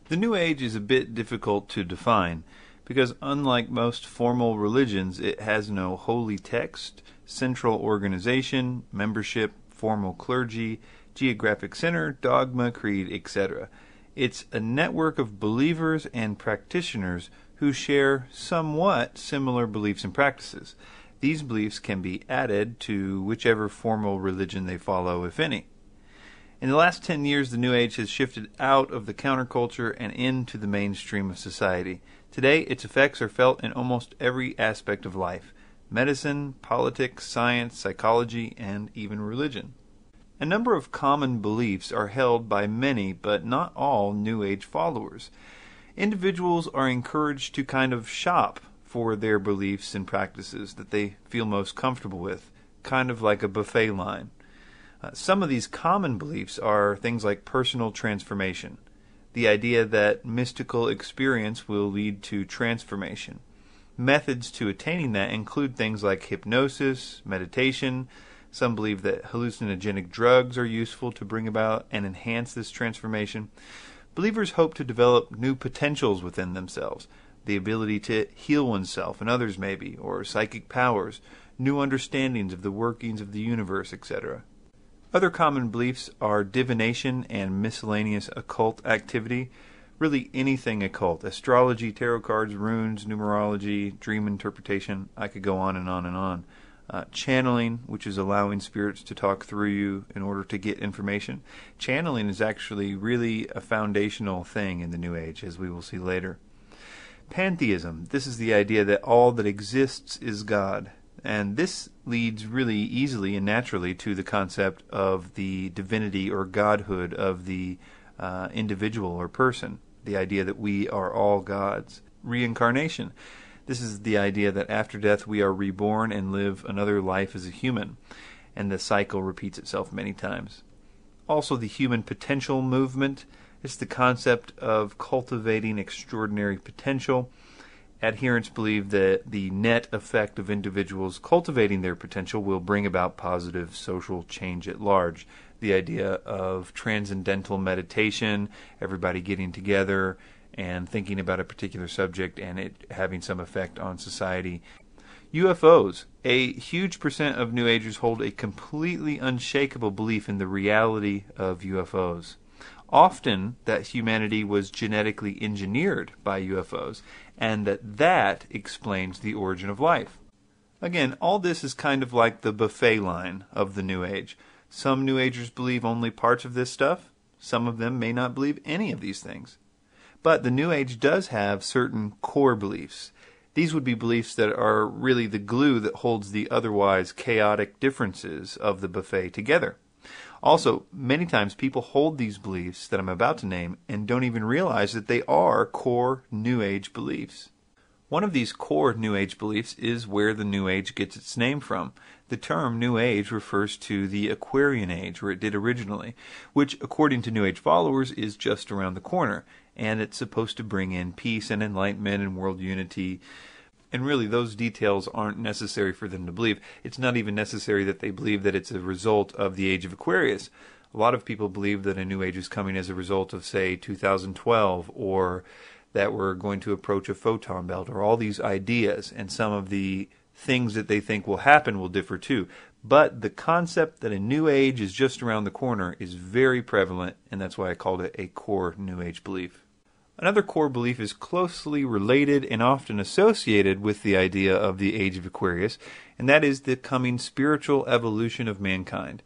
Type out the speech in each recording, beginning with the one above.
The New Age is a bit difficult to define because unlike most formal religions, it has no holy text, central organization, membership, formal clergy, geographic center, dogma, creed, etc. It's a network of believers and practitioners who share somewhat similar beliefs and practices. These beliefs can be added to whichever formal religion they follow, if any. In the last 10 years, the New Age has shifted out of the counterculture and into the mainstream of society. Today, its effects are felt in almost every aspect of life: medicine, politics, science, psychology, and even religion. A number of common beliefs are held by many, but not all, New Age followers. Individuals are encouraged to kind of shop for their beliefs and practices that they feel most comfortable with, kind of like a buffet line. Some of these common beliefs are things like personal transformation, the idea that mystical experience will lead to transformation. Methods to attaining that include things like hypnosis, meditation. Some believe that hallucinogenic drugs are useful to bring about and enhance this transformation. Believers hope to develop new potentials within themselves, the ability to heal oneself and others maybe, or psychic powers, new understandings of the workings of the universe, etc. Other common beliefs are divination and miscellaneous occult activity. Really anything occult. Astrology, tarot cards, runes, numerology, dream interpretation. I could go on and on and on. Channeling, which is allowing spirits to talk through you in order to get information. Channeling is actually really a foundational thing in the New Age, as we will see later. Pantheism. This is the idea that all that exists is God. And this leads really easily and naturally to the concept of the divinity or godhood of the individual or person, the idea that we are all gods. Reincarnation. This is the idea that after death we are reborn and live another life as a human, and the cycle repeats itself many times. Also, the human potential movement is the concept of cultivating extraordinary potential. Adherents believe that the net effect of individuals cultivating their potential will bring about positive social change at large. The idea of transcendental meditation, everybody getting together and thinking about a particular subject and it having some effect on society. UFOs. A huge percent of New Agers hold a completely unshakable belief in the reality of UFOs. Often that humanity was genetically engineered by UFOs, and that explains the origin of life. Again, all this is kind of like the buffet line of the New Age. Some New Agers believe only parts of this stuff. Some of them may not believe any of these things. But the New Age does have certain core beliefs. These would be beliefs that are really the glue that holds the otherwise chaotic differences of the buffet together. Also, many times people hold these beliefs that I'm about to name and don't even realize that they are core New Age beliefs. One of these core New Age beliefs is where the New Age gets its name from. The term New Age refers to the Aquarian Age, where it did originally, which, according to New Age followers, is just around the corner, and it's supposed to bring in peace and enlightenment and world unity. And really, those details aren't necessary for them to believe. It's not even necessary that they believe that it's a result of the age of Aquarius. A lot of people believe that a New Age is coming as a result of, say, 2012, or that we're going to approach a photon belt, or all these ideas, and some of the things that they think will happen will differ too. But the concept that a New Age is just around the corner is very prevalent, and that's why I called it a core New Age belief. Another core belief is closely related and often associated with the idea of the age of Aquarius, and that is the coming spiritual evolution of mankind.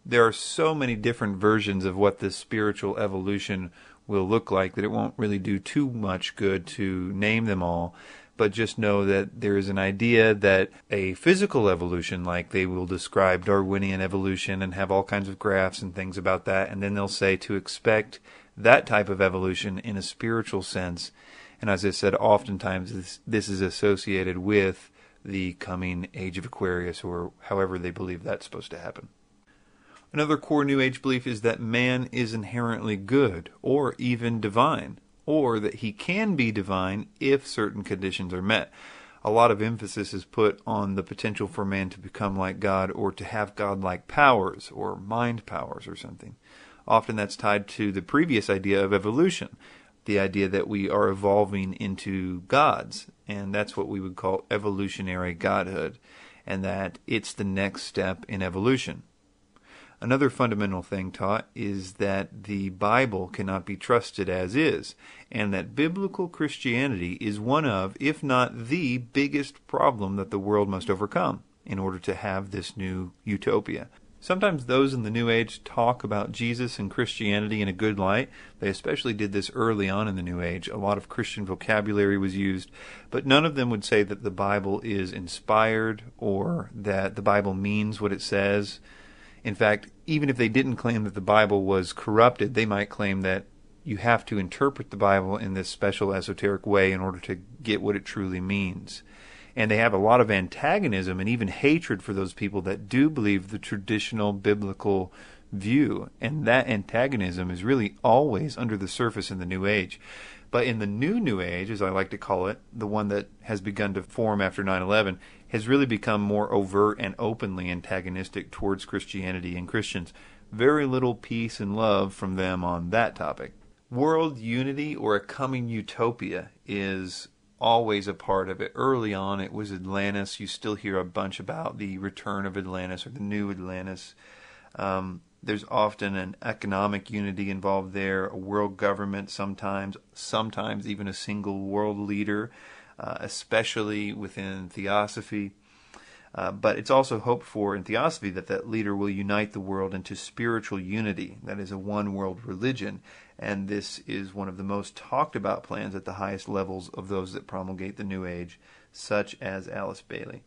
There are so many different versions of what this spiritual evolution will look like that it won't really do too much good to name them all, but just know that there is an idea that a physical evolution, like they will describe Darwinian evolution and have all kinds of graphs and things about that, and then they'll say to expect that type of evolution in a spiritual sense. And as I said, oftentimes this is associated with the coming age of Aquarius, or however they believe that's supposed to happen. Another core New Age belief is that man is inherently good, or even divine, or that he can be divine if certain conditions are met. A lot of emphasis is put on the potential for man to become like God, or to have godlike powers, or mind powers or something. Often that's tied to the previous idea of evolution. the idea that we are evolving into gods, and that's what we would call evolutionary godhood, and that it's the next step in evolution. Another fundamental thing taught is that the Bible cannot be trusted as is, and that biblical Christianity is one of, if not the biggest problem that the world must overcome in order to have this new utopia. Sometimes those in the New Age talk about Jesus and Christianity in a good light. They especially did this early on in the New Age. A lot of Christian vocabulary was used, but none of them would say that the Bible is inspired or that the Bible means what it says. In fact, even if they didn't claim that the Bible was corrupted, they might claim that you have to interpret the Bible in this special esoteric way in order to get what it truly means. And they have a lot of antagonism and even hatred for those people that do believe the traditional biblical view. And that antagonism is really always under the surface in the New Age. But in the New Age, as I like to call it, the one that has begun to form after 9/11, has really become more overt and openly antagonistic towards Christianity and Christians. Very little peace and love from them on that topic. World unity or a coming utopia is always a part of it. Early on, it was Atlantis. You still hear a bunch about the return of Atlantis or the new Atlantis. There's often an economic unity involved there, a world government sometimes even a single world leader, especially within theosophy. But it's also hoped for in theosophy that that leader will unite the world into spiritual unity, that is a one-world religion. And this is one of the most talked about plans at the highest levels of those that promulgate the New Age, such as Alice Bailey.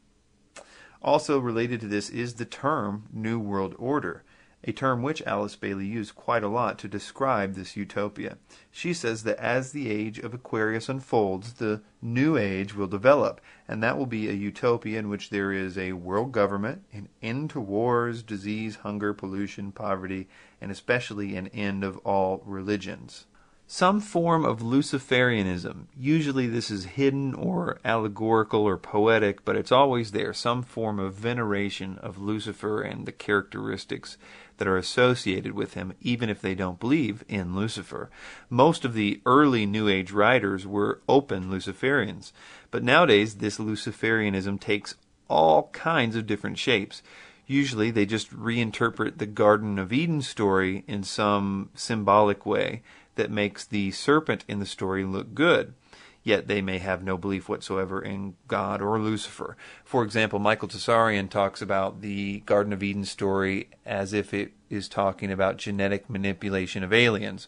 Also related to this is the term New World Order, a term which Alice Bailey used quite a lot to describe this utopia. She says that as the age of Aquarius unfolds, the New Age will develop, and that will be a utopia in which there is a world government, an end to wars, disease, hunger, pollution, poverty, and especially an end of all religions. Some form of Luciferianism. Usually this is hidden or allegorical or poetic, but it's always there. Some form of veneration of Lucifer and the characteristics that are associated with him, even if they don't believe in Lucifer. Most of the early New Age writers were open Luciferians, but nowadays this Luciferianism takes all kinds of different shapes. Usually they just reinterpret the Garden of Eden story in some symbolic way that makes the serpent in the story look good, yet they may have no belief whatsoever in God or Lucifer. For example, Michael Tsarian talks about the Garden of Eden story as if it is talking about genetic manipulation of aliens.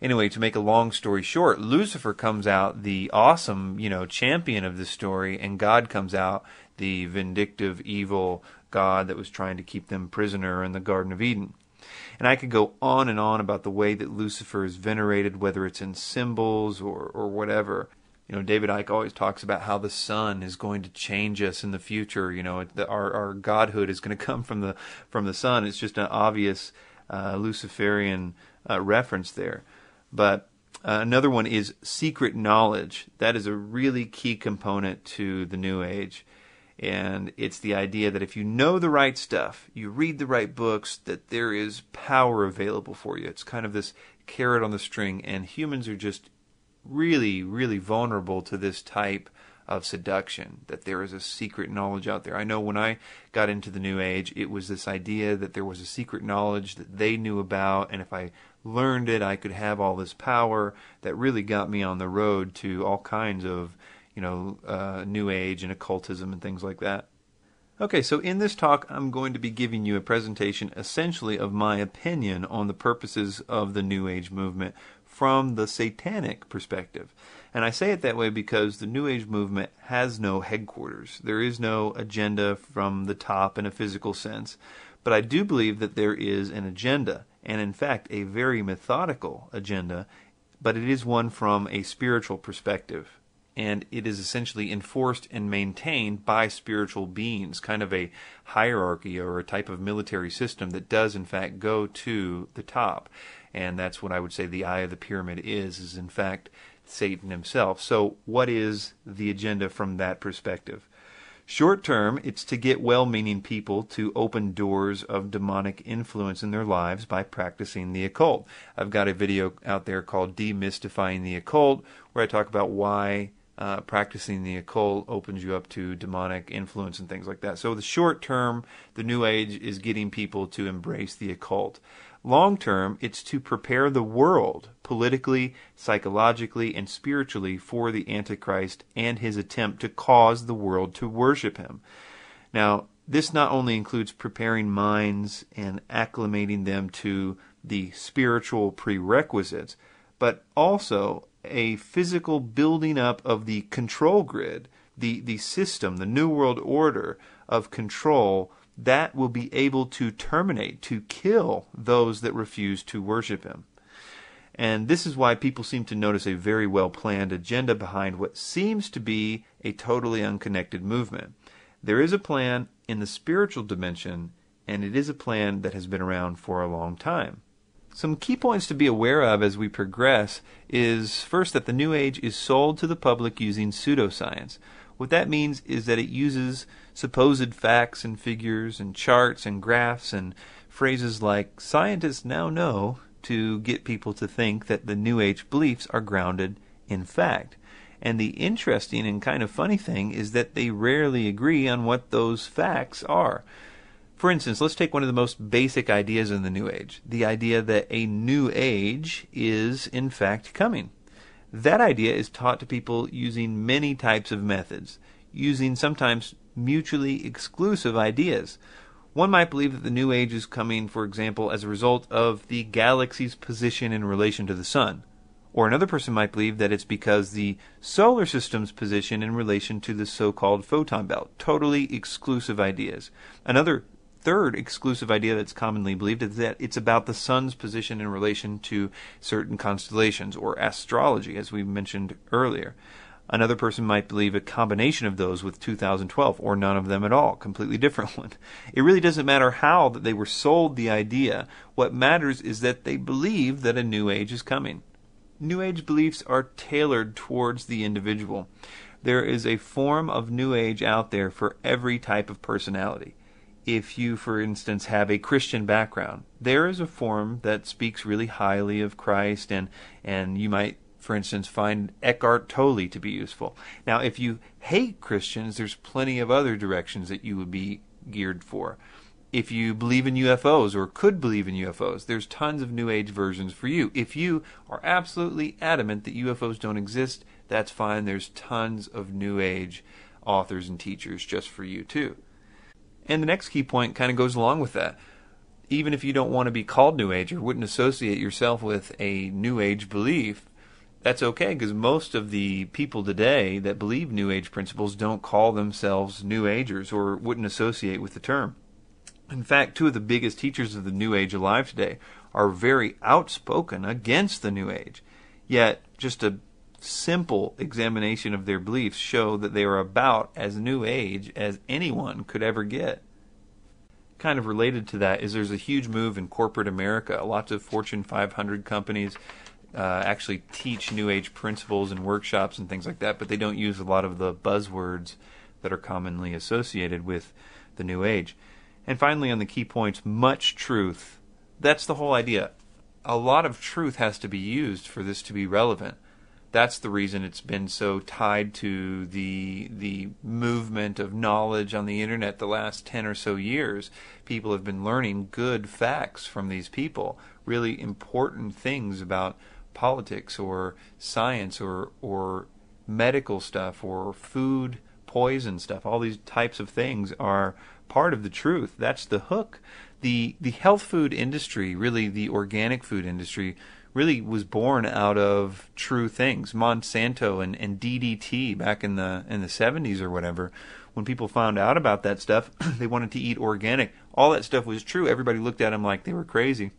Anyway, to make a long story short, Lucifer comes out the awesome, champion of the story, and God comes out the vindictive, evil God that was trying to keep them prisoner in the Garden of Eden. And I could go on and on about the way that Lucifer is venerated, whether it's in symbols or whatever. David Icke always talks about how the sun is going to change us in the future. Our godhood is going to come from the sun. It's just an obvious Luciferian reference there. But another one is secret knowledge. That is a really key component to the New Age. And it's the idea that if you know the right stuff, you read the right books, that there is power available for you. It's kind of this carrot on the string, and humans are just really, really vulnerable to this type of seduction, that there is a secret knowledge out there. I know when I got into the New Age, it was this idea that there was a secret knowledge that they knew about, and if I learned it, I could have all this power. That really got me on the road to all kinds of New Age and occultism and things like that. Okay, so in this talk, I'm going to be giving you a presentation essentially of my opinion on the purposes of the New Age movement from the satanic perspective. And I say it that way because the New Age movement has no headquarters. There is no agenda from the top in a physical sense. But I do believe that there is an agenda, and in fact a very methodical agenda, but it is one from a spiritual perspective. And it is essentially enforced and maintained by spiritual beings, kind of a hierarchy or a type of military system that does in fact go to the top. And that's what I would say the eye of the pyramid is in fact Satan himself. So what is the agenda from that perspective? Short term, it's to get well-meaning people to open doors of demonic influence in their lives by practicing the occult. I've got a video out there called Demystifying the Occult, where I talk about why practicing the occult opens you up to demonic influence and things like that. So the short term, the New Age is getting people to embrace the occult. Long term, it's to prepare the world politically, psychologically, and spiritually for the Antichrist and his attempt to cause the world to worship him. Now, this not only includes preparing minds and acclimating them to the spiritual prerequisites, but also a physical building up of the control grid, the system, the New World Order of control that will be able to terminate, to kill those that refuse to worship him. And this is why people seem to notice a very well-planned agenda behind what seems to be a totally unconnected movement. There is a plan in the spiritual dimension, and it is a plan that has been around for a long time. Some key points to be aware of as we progress is, first, that the New Age is sold to the public using pseudoscience. What that means is that it uses supposed facts and figures and charts and graphs and phrases like "scientists now know" to get people to think that the New Age beliefs are grounded in fact. And the interesting and kind of funny thing is that they rarely agree on what those facts are. For instance, let's take one of the most basic ideas in the New Age, the idea that a New Age is in fact coming. That idea is taught to people using many types of methods, using sometimes mutually exclusive ideas. One might believe that the New Age is coming, for example, as a result of the galaxy's position in relation to the sun. Or another person might believe that it's because the solar system's position in relation to the so-called photon belt. Totally exclusive ideas. Another third exclusive idea that's commonly believed is that it's about the sun's position in relation to certain constellations, or astrology, as we mentioned earlier. Another person might believe a combination of those with 2012, or none of them at all, completely different one. It really doesn't matter how that they were sold the idea. What matters is that they believe that a New Age is coming. New Age beliefs are tailored towards the individual. There is a form of New Age out there for every type of personality. If you, for instance, have a Christian background, there is a form that speaks really highly of Christ, and you might, for instance, find Eckhart Tolle to be useful. Now, if you hate Christians, there's plenty of other directions that you would be geared for. If you believe in UFOs or could believe in UFOs, there's tons of New Age versions for you. If you are absolutely adamant that UFOs don't exist, that's fine. There's tons of New Age authors and teachers just for you, too. And the next key point kind of goes along with that. Even if you don't want to be called New Age or wouldn't associate yourself with a New Age belief, that's okay, because most of the people today that believe New Age principles don't call themselves New Agers or wouldn't associate with the term. In fact, two of the biggest teachers of the New Age alive today are very outspoken against the New Age. Yet, just a simple examination of their beliefs show that they are about as New Age as anyone could ever get. Kind of related to that is there's a huge move in corporate America. Lots of Fortune 500 companies actually teach New Age principles and workshops and things like that, but they don't use a lot of the buzzwords that are commonly associated with the New Age. And finally, on the key points, much truth. That's the whole idea. A lot of truth has to be used for this to be relevant. That's the reason it's been so tied to the movement of knowledge on the internet the last 10 or so years. People have been learning good facts from these people, really important things about politics or science or medical stuff or food poison stuff. All these types of things are part of the truth. That's the hook. The health food industry, really the organic food industry, really was born out of true things. Monsanto and DDT back in the 70s or whatever, when people found out about that stuff, they wanted to eat organic. All that stuff was true. Everybody looked at them like they were crazy.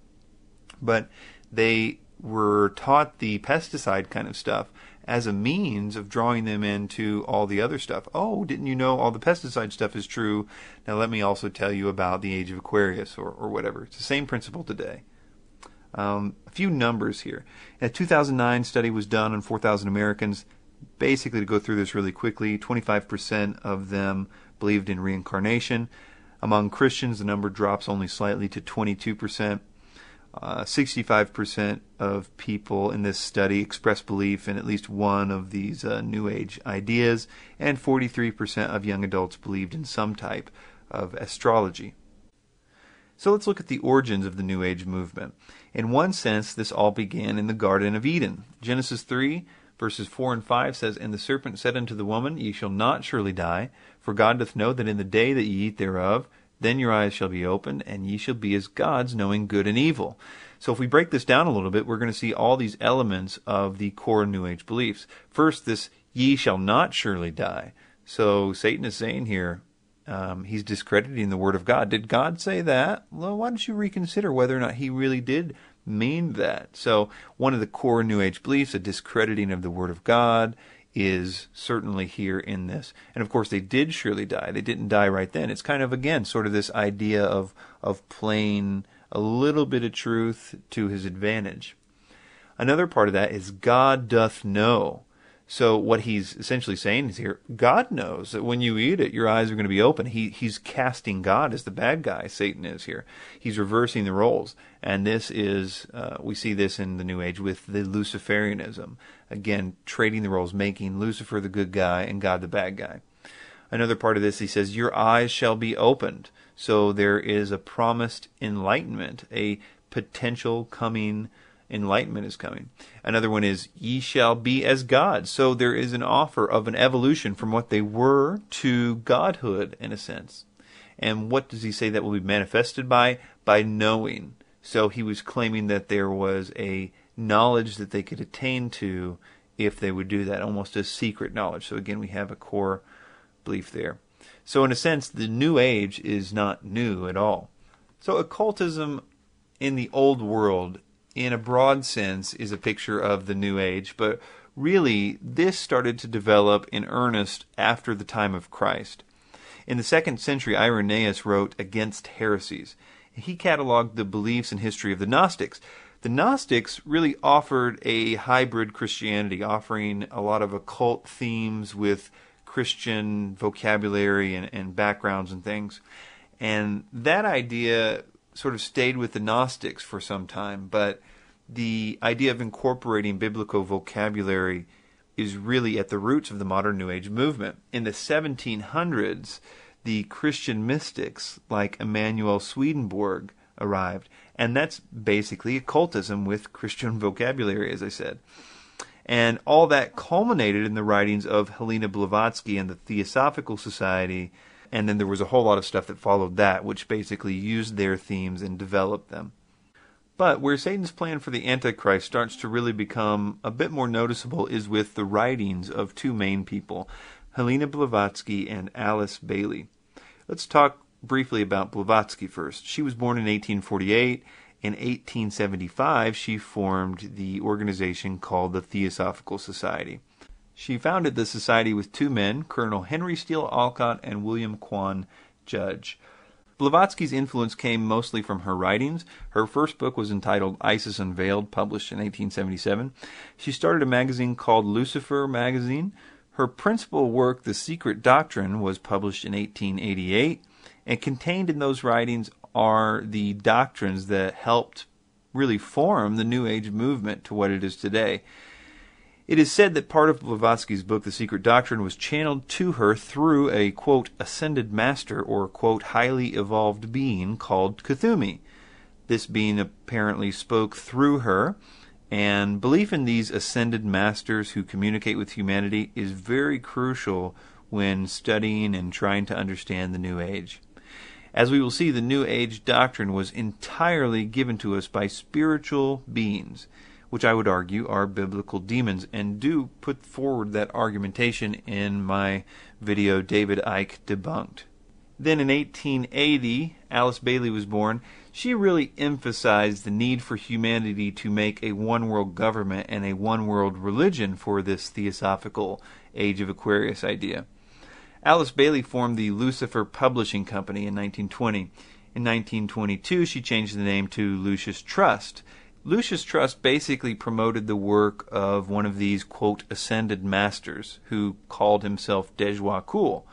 But they were taught the pesticide kind of stuff as a means of drawing them into all the other stuff. Oh, didn't you know all the pesticide stuff is true? Now let me also tell you about the age of Aquarius or whatever. It's the same principle today. A few numbers here. A 2009 study was done on 4,000 Americans. Basically, to go through this really quickly, 25% of them believed in reincarnation. Among Christians, the number drops only slightly to 22%. 65% of people in this study express belief in at least one of these New Age ideas, and 43% of young adults believed in some type of astrology. So let's look at the origins of the New Age movement. In one sense, this all began in the Garden of Eden. Genesis 3, verses 4 and 5 says, "And the serpent said unto the woman, Ye shall not surely die, for God doth know that in the day that ye eat thereof, then your eyes shall be opened, and ye shall be as gods, knowing good and evil." So if we break this down a little bit, we're going to see all these elements of the core New Age beliefs. First, this "ye shall not surely die." So Satan is saying here, he's discrediting the Word of God. Did God say that? Well, why don't you reconsider whether or not he really did mean that? So one of the core New Age beliefs, a discrediting of the Word of God, is certainly here in this. And of course, they did surely die. They didn't die right then. It's kind of, again, sort of this idea of playing a little bit of truth to his advantage. Another part of that is God doth know. So what he's essentially saying is here, God knows that when you eat it, your eyes are going to be open. He's casting God as the bad guy, Satan is here. He's reversing the roles. And this is, we see this in the New Age with the Luciferianism. Again, trading the roles, making Lucifer the good guy and God the bad guy. Another part of this, he says, your eyes shall be opened. So there is a promised enlightenment, a potential coming enlightenment is coming. Another one is, ye shall be as gods. So there is an offer of an evolution from what they were to godhood, in a sense. And what does he say that will be manifested by? By knowing. So he was claiming that there was a knowledge that they could attain to if they would do that, almost a secret knowledge. So again, we have a core belief there. So in a sense, the New Age is not new at all. So occultism in the old world, in a broad sense, is a picture of the New Age, but really this started to develop in earnest after the time of Christ. In the 2nd century, Irenaeus wrote Against Heresies. He cataloged the beliefs and history of the Gnostics. The Gnostics really offered a hybrid Christianity, offering a lot of occult themes with Christian vocabulary and backgrounds and things. And that idea sort of stayed with the Gnostics for some time, but the idea of incorporating biblical vocabulary is really at the roots of the modern New Age movement. In the 1700s, the Christian mystics like Emanuel Swedenborg arrived, and that's basically occultism with Christian vocabulary, as I said. And all that culminated in the writings of Helena Blavatsky and the Theosophical Society, and then there was a whole lot of stuff that followed that, which basically used their themes and developed them. But where Satan's plan for the Antichrist starts to really become a bit more noticeable is with the writings of two main people, Helena Blavatsky and Alice Bailey. Let's talk briefly about Blavatsky first. She was born in 1848. In 1875, she formed the organization called the Theosophical Society. She founded the society with two men, Colonel Henry Steele Olcott and William Quan Judge. Blavatsky's influence came mostly from her writings. Her first book was entitled Isis Unveiled, published in 1877. She started a magazine called Lucifer Magazine. Her principal work, The Secret Doctrine, was published in 1888, and contained in those writings are the doctrines that helped really form the New Age movement to what it is today. It is said that part of Blavatsky's book, The Secret Doctrine, was channeled to her through a, quote, ascended master or, quote, highly evolved being called Kuthumi. This being apparently spoke through her, and belief in these ascended masters who communicate with humanity is very crucial when studying and trying to understand the New Age. As we will see, the New Age doctrine was entirely given to us by spiritual beings, which I would argue are biblical demons, and do put forward that argumentation in my video, David Icke Debunked. Then in 1880, Alice Bailey was born. She really emphasized the need for humanity to make a one-world government and a one-world religion for this theosophical Age of Aquarius idea. Alice Bailey formed the Lucifer Publishing Company in 1920. In 1922, she changed the name to Lucius Trust. Lucius Trust basically promoted the work of one of these, quote, ascended masters who called himself Dejwa Kul,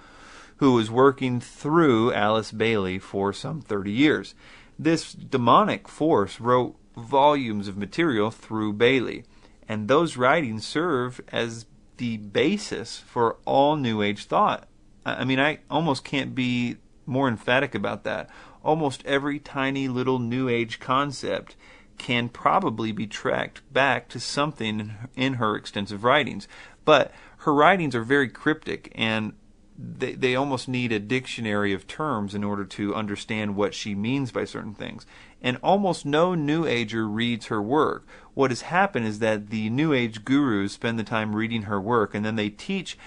who was working through Alice Bailey for some 30 years. This demonic force wrote volumes of material through Bailey, and those writings serve as the basis for all New Age thought. I mean, I almost can't be more emphatic about that. Almost every tiny little New Age concept can probably be tracked back to something in her extensive writings. But her writings are very cryptic, and they almost need a dictionary of terms in order to understand what she means by certain things. And almost no New Ager reads her work. What has happened is that the New Age gurus spend the time reading her work, and then they teach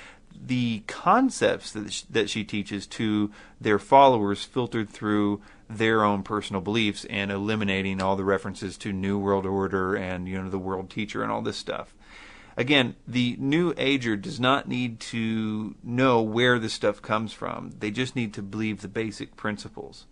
the concepts that she teaches to their followers, filtered through their own personal beliefs and eliminating all the references to New World Order and the World Teacher and all this stuff. Again, the New Ager does not need to know where this stuff comes from. They just need to believe the basic principles.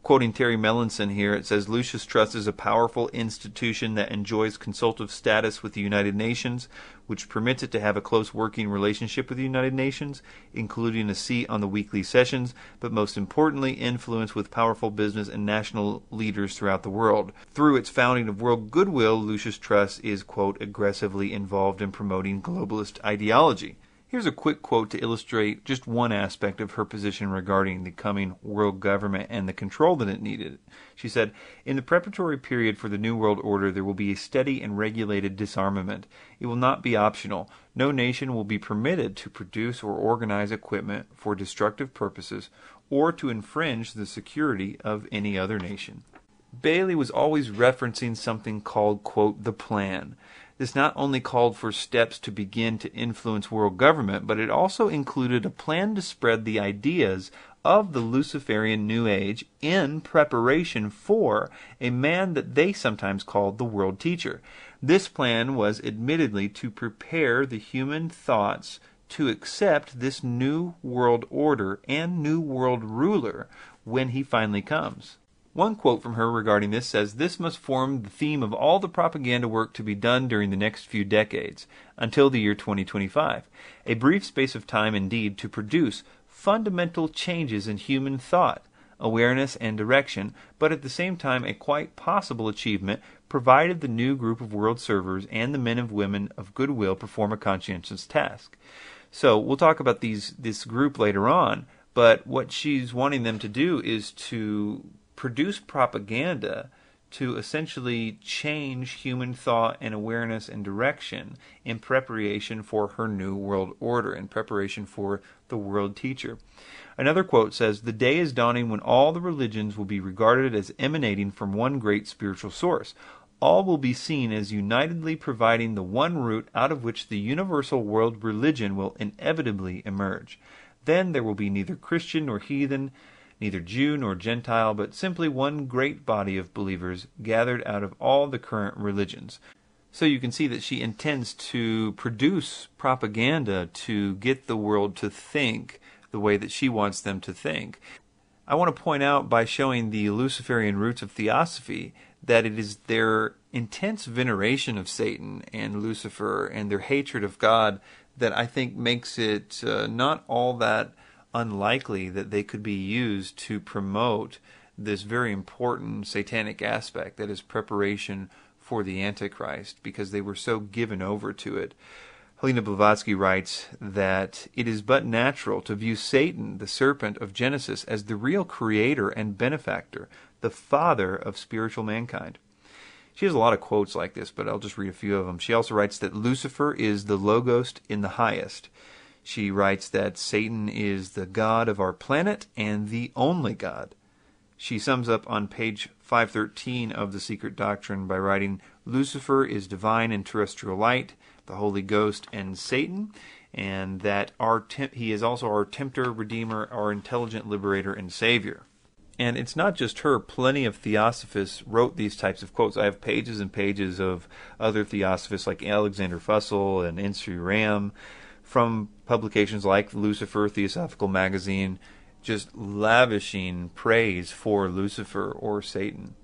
Quoting Terry Melanson here, it says, Lucis Trust is a powerful institution that enjoys consultative status with the United Nations, which permits it to have a close working relationship with the United Nations, including a seat on the weekly sessions, but most importantly, influence with powerful business and national leaders throughout the world. Through its founding of world goodwill, Lucis Trust is, quote, aggressively involved in promoting globalist ideology. Here's a quick quote to illustrate just one aspect of her position regarding the coming world government and the control that it needed. She said, in the preparatory period for the New World Order, there will be a steady and regulated disarmament. It will not be optional. No nation will be permitted to produce or organize equipment for destructive purposes or to infringe the security of any other nation. Bailey was always referencing something called, quote, the plan. This not only called for steps to begin to influence world government, but it also included a plan to spread the ideas of the Luciferian New Age in preparation for a man that they sometimes called the World Teacher. This plan was admittedly to prepare the human thoughts to accept this new world order and new world ruler when he finally comes. One quote from her regarding this says, this must form the theme of all the propaganda work to be done during the next few decades, until the year 2025. A brief space of time indeed to produce fundamental changes in human thought, awareness, and direction, but at the same time a quite possible achievement, provided the new group of world servers and the men and women of goodwill perform a conscientious task. So we'll talk about this group later on, but what she's wanting them to do is to produce propaganda to essentially change human thought and awareness and direction in preparation for her new world order, in preparation for the world teacher. Another quote says, the day is dawning when all the religions will be regarded as emanating from one great spiritual source. All will be seen as unitedly providing the one root out of which the universal world religion will inevitably emerge. Then there will be neither Christian nor heathen, neither Jew nor Gentile, but simply one great body of believers gathered out of all the current religions. So you can see that she intends to produce propaganda to get the world to think the way that she wants them to think. I want to point out, by showing the Luciferian roots of theosophy, that it is their intense veneration of Satan and Lucifer and their hatred of God that I think makes it not all that unlikely that they could be used to promote this very important satanic aspect that is preparation for the Antichrist, because they were so given over to it. Helena Blavatsky writes that it is but natural to view Satan, the serpent of Genesis, as the real creator and benefactor, the father of spiritual mankind. She has a lot of quotes like this, but I'll just read a few of them. She also writes that Lucifer is the Logos in the highest. She writes that Satan is the God of our planet and the only God. She sums up on page 513 of The Secret Doctrine by writing, Lucifer is divine and terrestrial light, the Holy Ghost, and Satan, and that he is also our tempter, redeemer, our intelligent liberator, and savior. And it's not just her. Plenty of theosophists wrote these types of quotes. I have pages and pages of other theosophists like Alexander Fussell and N.C. Ram, from publications like Lucifer, Theosophical Magazine, just lavishing praise for Lucifer or Satan.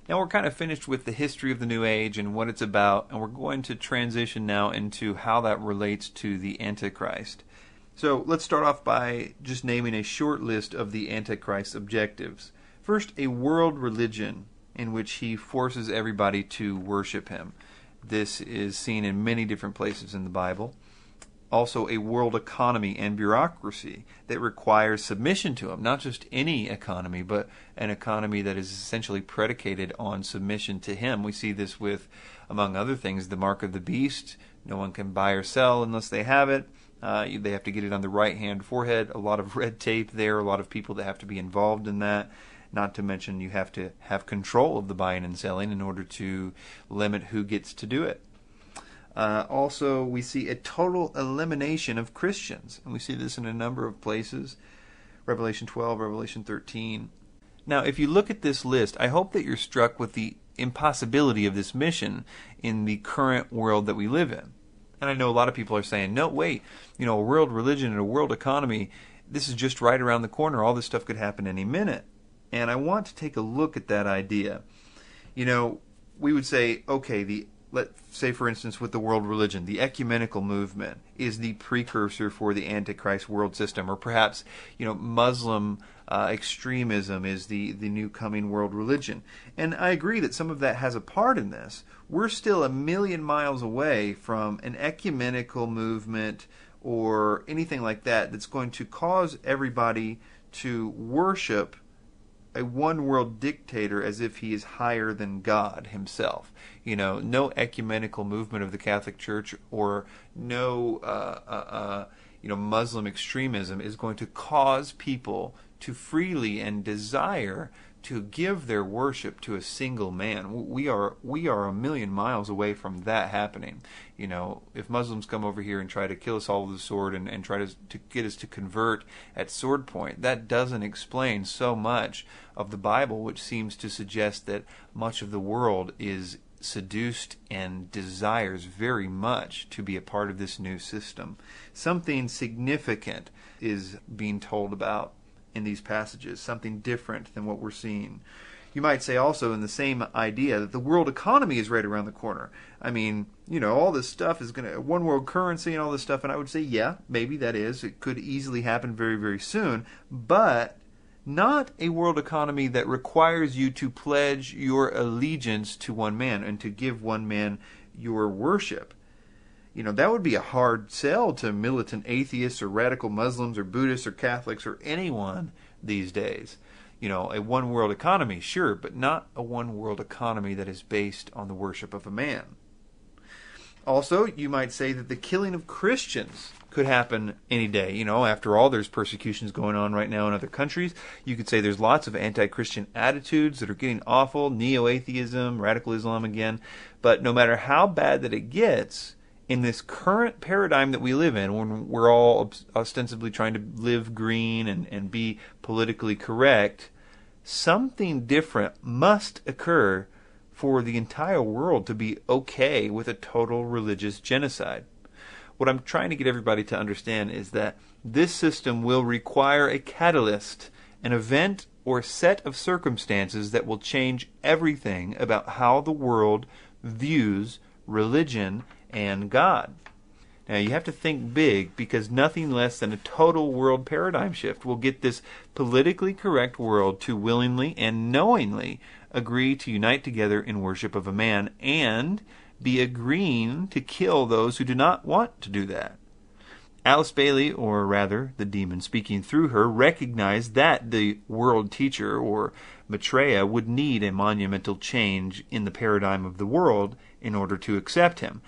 Now we're kind of finished with the history of the New Age and what it's about, and we're going to transition now into how that relates to the Antichrist. So let's start off by just naming a short list of the Antichrist's objectives. First, a world religion in which he forces everybody to worship him. This is seen in many different places in the Bible. Also, a world economy and bureaucracy that requires submission to him. Not just any economy, but an economy that is essentially predicated on submission to him. We see this with, among other things, the mark of the beast. No one can buy or sell unless they have it. They have to get it on the right-hand forehead. A lot of red tape there, a lot of people that have to be involved in that. Not to mention you have to have control of the buying and selling in order to limit who gets to do it. Also, we see a total elimination of Christians. And we see this in a number of places. Revelation 12, Revelation 13. Now, if you look at this list, I hope that you're struck with the impossibility of this mission in the current world that we live in. And I know a lot of people are saying, no, wait, a world religion and a world economy, this is just right around the corner. All this stuff could happen any minute. And I want to take a look at that idea. We would say, okay, let's say, for instance, with the world religion, the ecumenical movement is the precursor for the Antichrist world system, or perhaps, Muslim extremism is the new coming world religion. And I agree that some of that has a part in this. We're still a million miles away from an ecumenical movement or anything like that that's going to cause everybody to worship a one-world dictator as if he is higher than God himself. No ecumenical movement of the Catholic Church or no Muslim extremism is going to cause people to freely and desire to give their worship to a single man. We are a million miles away from that happening. If Muslims come over here and try to kill us all with the sword and try to get us to convert at sword point, that doesn't explain so much of the Bible, which seems to suggest that much of the world is seduced and desires very much to be a part of this new system. Something significant is being told about in these passages, something different than what we're seeing. You might say also in the same idea that the world economy is right around the corner. I mean, all this stuff is going to, one world currency and all this stuff, and I would say, yeah, maybe that is. It could easily happen very, very soon, but not a world economy that requires you to pledge your allegiance to one man and to give one man your worship. That would be a hard sell to militant atheists or radical Muslims or Buddhists or Catholics or anyone these days. A one world economy, sure, but not a one world economy that is based on the worship of a man. Also, you might say that the killing of Christians could happen any day. After all, there's persecutions going on right now in other countries. You could say there's lots of anti-Christian attitudes that are getting awful, neo-atheism, radical Islam again. But no matter how bad that it gets, in this current paradigm that we live in, when we're all ostensibly trying to live green and be politically correct, something different must occur for the entire world to be okay with a total religious genocide. What I'm trying to get everybody to understand is that this system will require a catalyst, an event or set of circumstances that will change everything about how the world views religion and God. Now, you have to think big, because nothing less than a total world paradigm shift will get this politically correct world to willingly and knowingly agree to unite together in worship of a man and be agreeing to kill those who do not want to do that. Alice Bailey, or rather the demon speaking through her, recognized that the world teacher, or Maitreya, would need a monumental change in the paradigm of the world in order to accept him.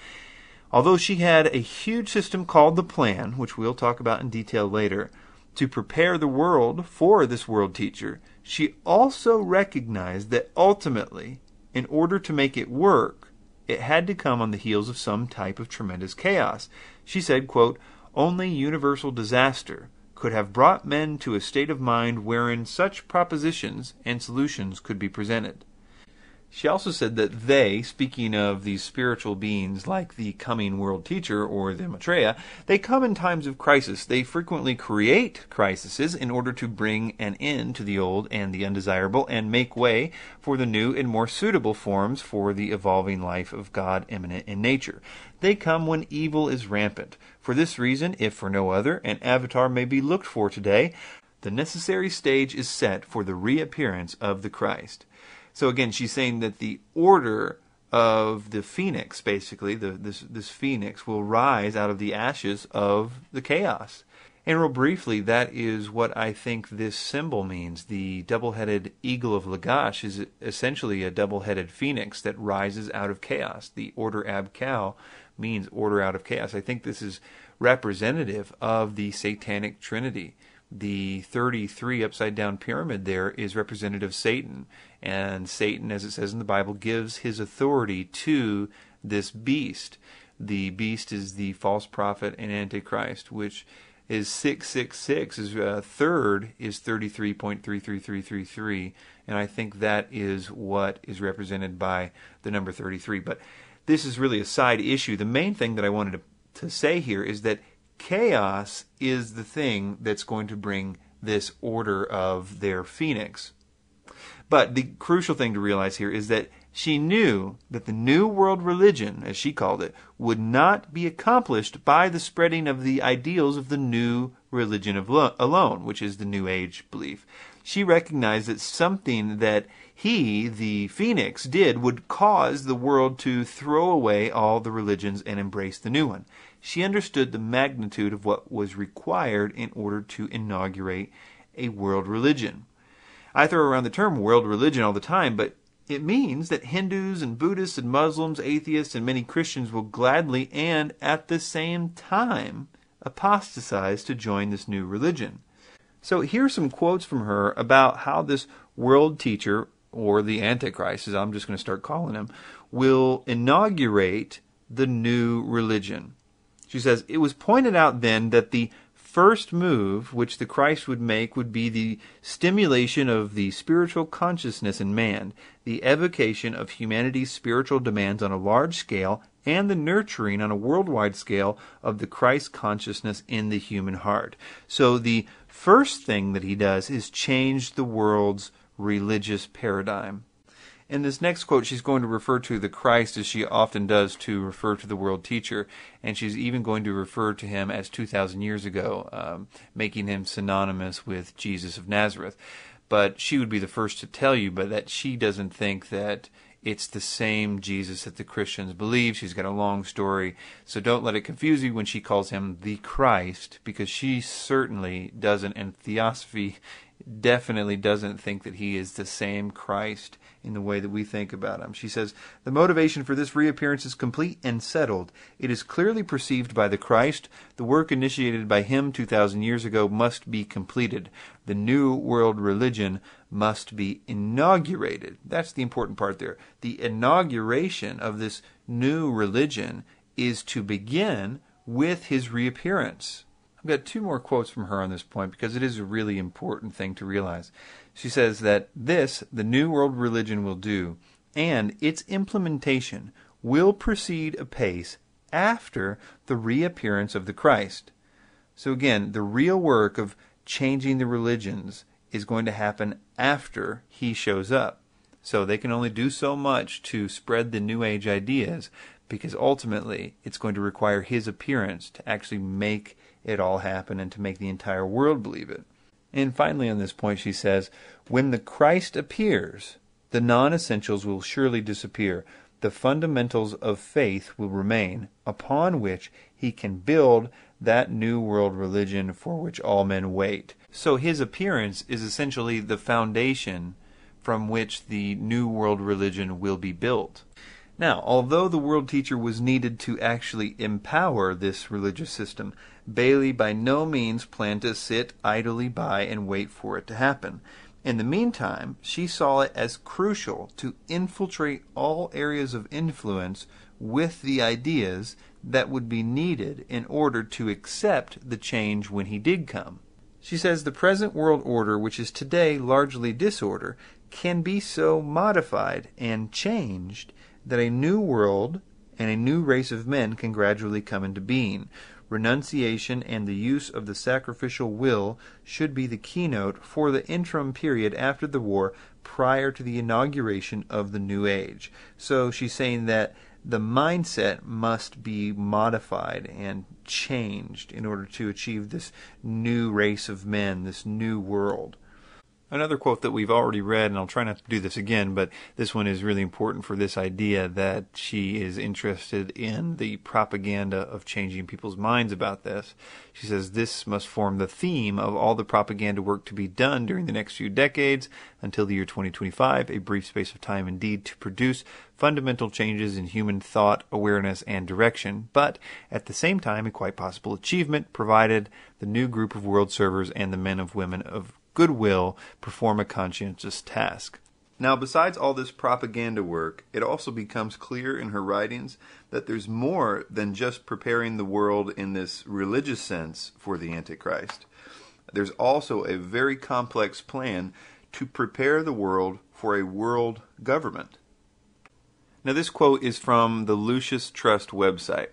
Although she had a huge system called the Plan, which we'll talk about in detail later, to prepare the world for this world teacher, she also recognized that ultimately, in order to make it work, it had to come on the heels of some type of tremendous chaos. She said, quote, "Only universal disaster could have brought men to a state of mind wherein such propositions and solutions could be presented." She also said that they, speaking of these spiritual beings like the coming world teacher or the Maitreya, they come in times of crisis. They frequently create crises in order to bring an end to the old and the undesirable and make way for the new and more suitable forms for the evolving life of God immanent in nature. They come when evil is rampant. For this reason, if for no other, an avatar may be looked for today. The necessary stage is set for the reappearance of the Christ. So again, she's saying that the order of the phoenix, basically, this phoenix, will rise out of the ashes of the chaos. And real briefly, that is what I think this symbol means. The double-headed eagle of Lagash is essentially a double-headed phoenix that rises out of chaos. The order Ab Kal means order out of chaos. I think this is representative of the satanic trinity. The 33 upside-down pyramid there is representative of Satan. And Satan, as it says in the Bible, gives his authority to this beast. The beast is the false prophet and Antichrist, which is 666. His third is 33.33333. And I think that is what is represented by the number 33. But this is really a side issue. The main thing that I wanted to say here is that chaos is the thing that's going to bring this order of their phoenix. But the crucial thing to realize here is that she knew that the New World Religion, as she called it, would not be accomplished by the spreading of the ideals of the New Religion alone, which is the New Age belief. She recognized that something that he, the Phoenix, did would cause the world to throw away all the religions and embrace the new one. She understood the magnitude of what was required in order to inaugurate a world religion. I throw around the term world religion all the time, but it means that Hindus and Buddhists and Muslims, atheists, and many Christians will gladly and at the same time apostatize to join this new religion. So here are some quotes from her about how this world teacher, or the Antichrist, as I'm just going to start calling him, will inaugurate the new religion. She says, "It was pointed out then that the first move which the Christ would make would be the stimulation of the spiritual consciousness in man, the evocation of humanity's spiritual demands on a large scale, and the nurturing on a worldwide scale of the Christ consciousness in the human heart." So the first thing that he does is change the world's religious paradigm. In this next quote, she's going to refer to the Christ as she often does to refer to the world teacher, and she's even going to refer to him as 2,000 years ago, making him synonymous with Jesus of Nazareth. But she would be the first to tell you that she doesn't think that it's the same Jesus that the Christians believe. She's got a long story, so don't let it confuse you when she calls him the Christ, because she certainly doesn't, and Theosophy definitely doesn't think that he is the same Christ in the way that we think about him. She says, "The motivation for this reappearance is complete and settled. It is clearly perceived by the Christ. The work initiated by him 2,000 years ago must be completed. The new world religion must be inaugurated." That's the important part there. The inauguration of this new religion is to begin with his reappearance. I've got two more quotes from her on this point because it is a really important thing to realize. She says that this, the New World Religion will do, and its implementation will proceed apace after the reappearance of the Christ. So again, the real work of changing the religions is going to happen after he shows up. So they can only do so much to spread the New Age ideas, because ultimately it's going to require his appearance to actually make it all happen and to make the entire world believe it. And finally on this point she says, "When the Christ appears, the non-essentials will surely disappear. The fundamentals of faith will remain, upon which he can build that new world religion for which all men wait." So his appearance is essentially the foundation from which the new world religion will be built. Now, although the world teacher was needed to actually empower this religious system, Bailey by no means planned to sit idly by and wait for it to happen. In the meantime, she saw it as crucial to infiltrate all areas of influence with the ideas that would be needed in order to accept the change when he did come. She says the present world order, which is today largely disorder, can be so modified and changed that a new world and a new race of men can gradually come into being. Renunciation and the use of the sacrificial will should be the keynote for the interim period after the war prior to the inauguration of the new age. So she's saying that the mindset must be modified and changed in order to achieve this new race of men, this new world. Another quote that we've already read, and I'll try not to do this again, but this one is really important for this idea that she is interested in the propaganda of changing people's minds about this. She says this must form the theme of all the propaganda work to be done during the next few decades until the year 2025, a brief space of time indeed to produce fundamental changes in human thought, awareness, and direction, but at the same time a quite possible achievement provided the new group of world servers and the men and women of goodwill perform a conscientious task. Now, besides all this propaganda work, it also becomes clear in her writings that there's more than just preparing the world in this religious sense for the Antichrist. There's also a very complex plan to prepare the world for a world government. Now, this quote is from the Lucis Trust website,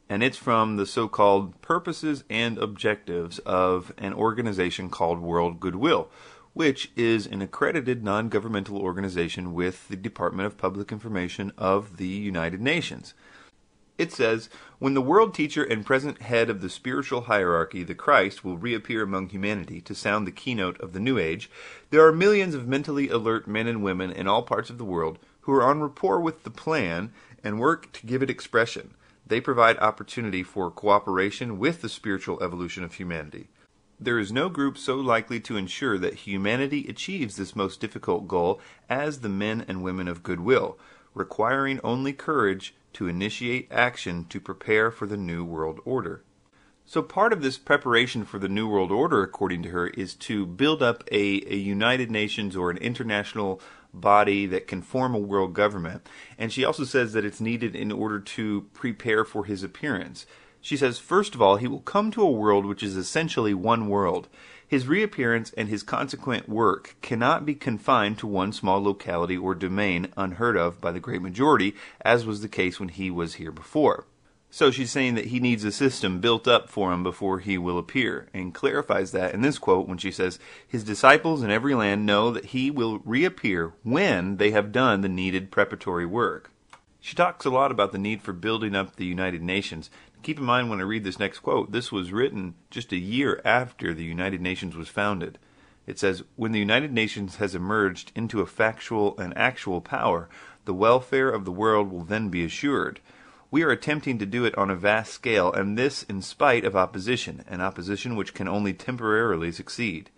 and it's from the so-called purposes and objectives of an organization called World Goodwill, which is an accredited non-governmental organization with the Department of Public Information of the United Nations. It says, when the world teacher and present head of the spiritual hierarchy, the Christ, will reappear among humanity to sound the keynote of the new age, there are millions of mentally alert men and women in all parts of the world who are on rapport with the plan and work to give it expression. They provide opportunity for cooperation with the spiritual evolution of humanity. There is no group so likely to ensure that humanity achieves this most difficult goal as the men and women of goodwill, requiring only courage to initiate action to prepare for the New World Order. So part of this preparation for the New World Order, according to her, is to build up a United Nations or an international body that can form a world government. And she also says that it's needed in order to prepare for his appearance. She says, first of all, he will come to a world which is essentially one world. His reappearance and his consequent work cannot be confined to one small locality or domain unheard of by the great majority, as was the case when he was here before. So she's saying that he needs a system built up for him before he will appear, and clarifies that in this quote when she says, his disciples in every land know that he will reappear when they have done the needed preparatory work. She talks a lot about the need for building up the United Nations. Keep in mind when I read this next quote, this was written just a year after the United Nations was founded. It says, when the United Nations has emerged into a factual and actual power, the welfare of the world will then be assured. We are attempting to do it on a vast scale, and this in spite of opposition, an opposition which can only temporarily succeed.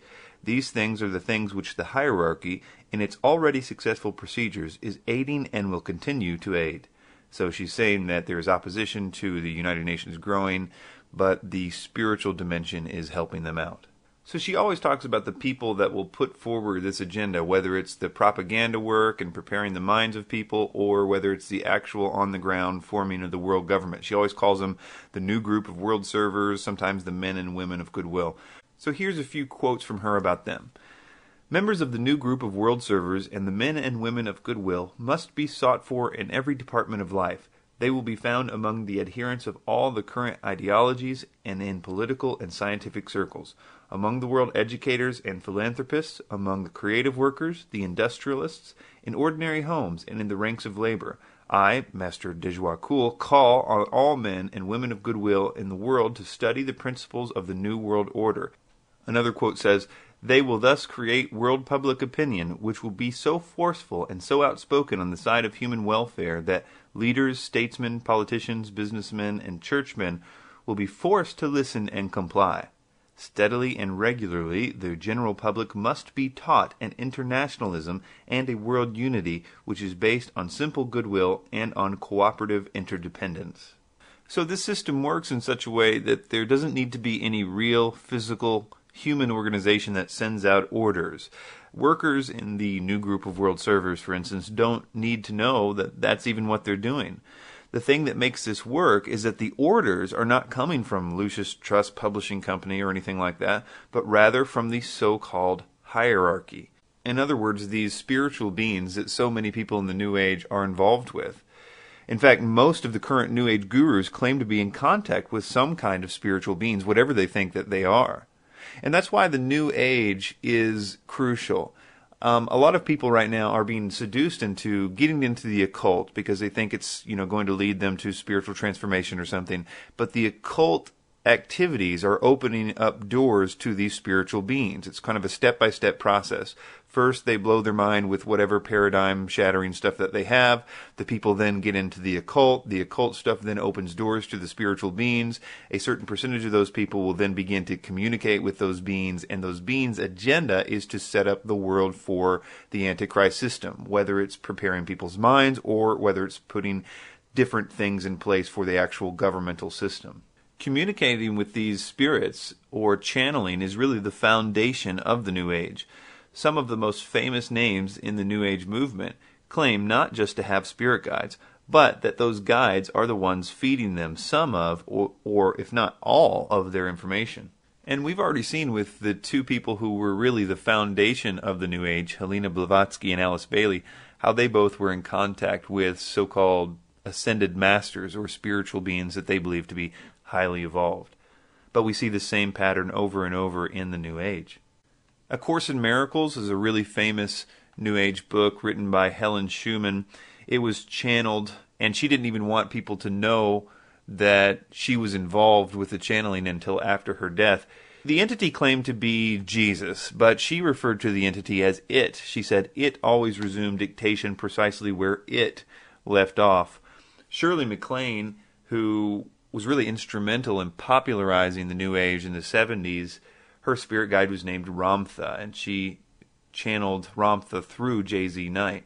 These things are the things which the hierarchy, in its already successful procedures, is aiding and will continue to aid. So she's saying that there is opposition to the United Nations growing, but the spiritual dimension is helping them out. So she always talks about the people that will put forward this agenda, whether it's the propaganda work and preparing the minds of people, or whether it's the actual on-the-ground forming of the world government. She always calls them the new group of world servers, sometimes the men and women of goodwill. So here's a few quotes from her about them. Members of the new group of world servers and the men and women of goodwill must be sought for in every department of life. They will be found among the adherents of all the current ideologies and in political and scientific circles, among the world educators and philanthropists, among the creative workers, the industrialists, in ordinary homes and in the ranks of labor. I, Master Dejoicoul, call on all men and women of goodwill in the world to study the principles of the New World Order. Another quote says, they will thus create world public opinion, which will be so forceful and so outspoken on the side of human welfare that leaders, statesmen, politicians, businessmen, and churchmen will be forced to listen and comply. Steadily and regularly, the general public must be taught an internationalism and a world unity which is based on simple goodwill and on cooperative interdependence. So this system works in such a way that there doesn't need to be any real physical human organization that sends out orders. Workers in the new group of world servers, for instance, don't need to know that that's even what they're doing. The thing that makes this work is that the orders are not coming from Lucis Trust Publishing Company or anything like that, but rather from the so-called hierarchy. In other words, these spiritual beings that so many people in the New Age are involved with. In fact, most of the current New Age gurus claim to be in contact with some kind of spiritual beings, whatever they think that they are. And that's why the New Age is crucial. A lot of people right now are being seduced into getting into the occult because they think it's, going to lead them to spiritual transformation or something. But the occult activities are opening up doors to these spiritual beings. It's kind of a step-by-step process. First, they blow their mind with whatever paradigm-shattering stuff that they have. The people then get into the occult. The occult stuff then opens doors to the spiritual beings. A certain percentage of those people will then begin to communicate with those beings, and those beings' agenda is to set up the world for the Antichrist system, whether it's preparing people's minds or whether it's putting different things in place for the actual governmental system. Communicating with these spirits, or channeling, is really the foundation of the New Age. Some of the most famous names in the New Age movement claim not just to have spirit guides, but that those guides are the ones feeding them some of, or if not all, of their information. And we've already seen with the two people who were really the foundation of the New Age, Helena Blavatsky and Alice Bailey, how they both were in contact with so-called ascended masters or spiritual beings that they believe to be highly evolved. But we see the same pattern over and over in the New Age. A Course in Miracles is a really famous New Age book written by Helen Schumann. It was channeled, and she didn't even want people to know that she was involved with the channeling until after her death. The entity claimed to be Jesus, but she referred to the entity as it. She said it always resumed dictation precisely where it left off. Shirley MacLaine, who was really instrumental in popularizing the New Age in the 70s, her spirit guide was named Ramtha, and she channeled Ramtha through J.Z. Knight.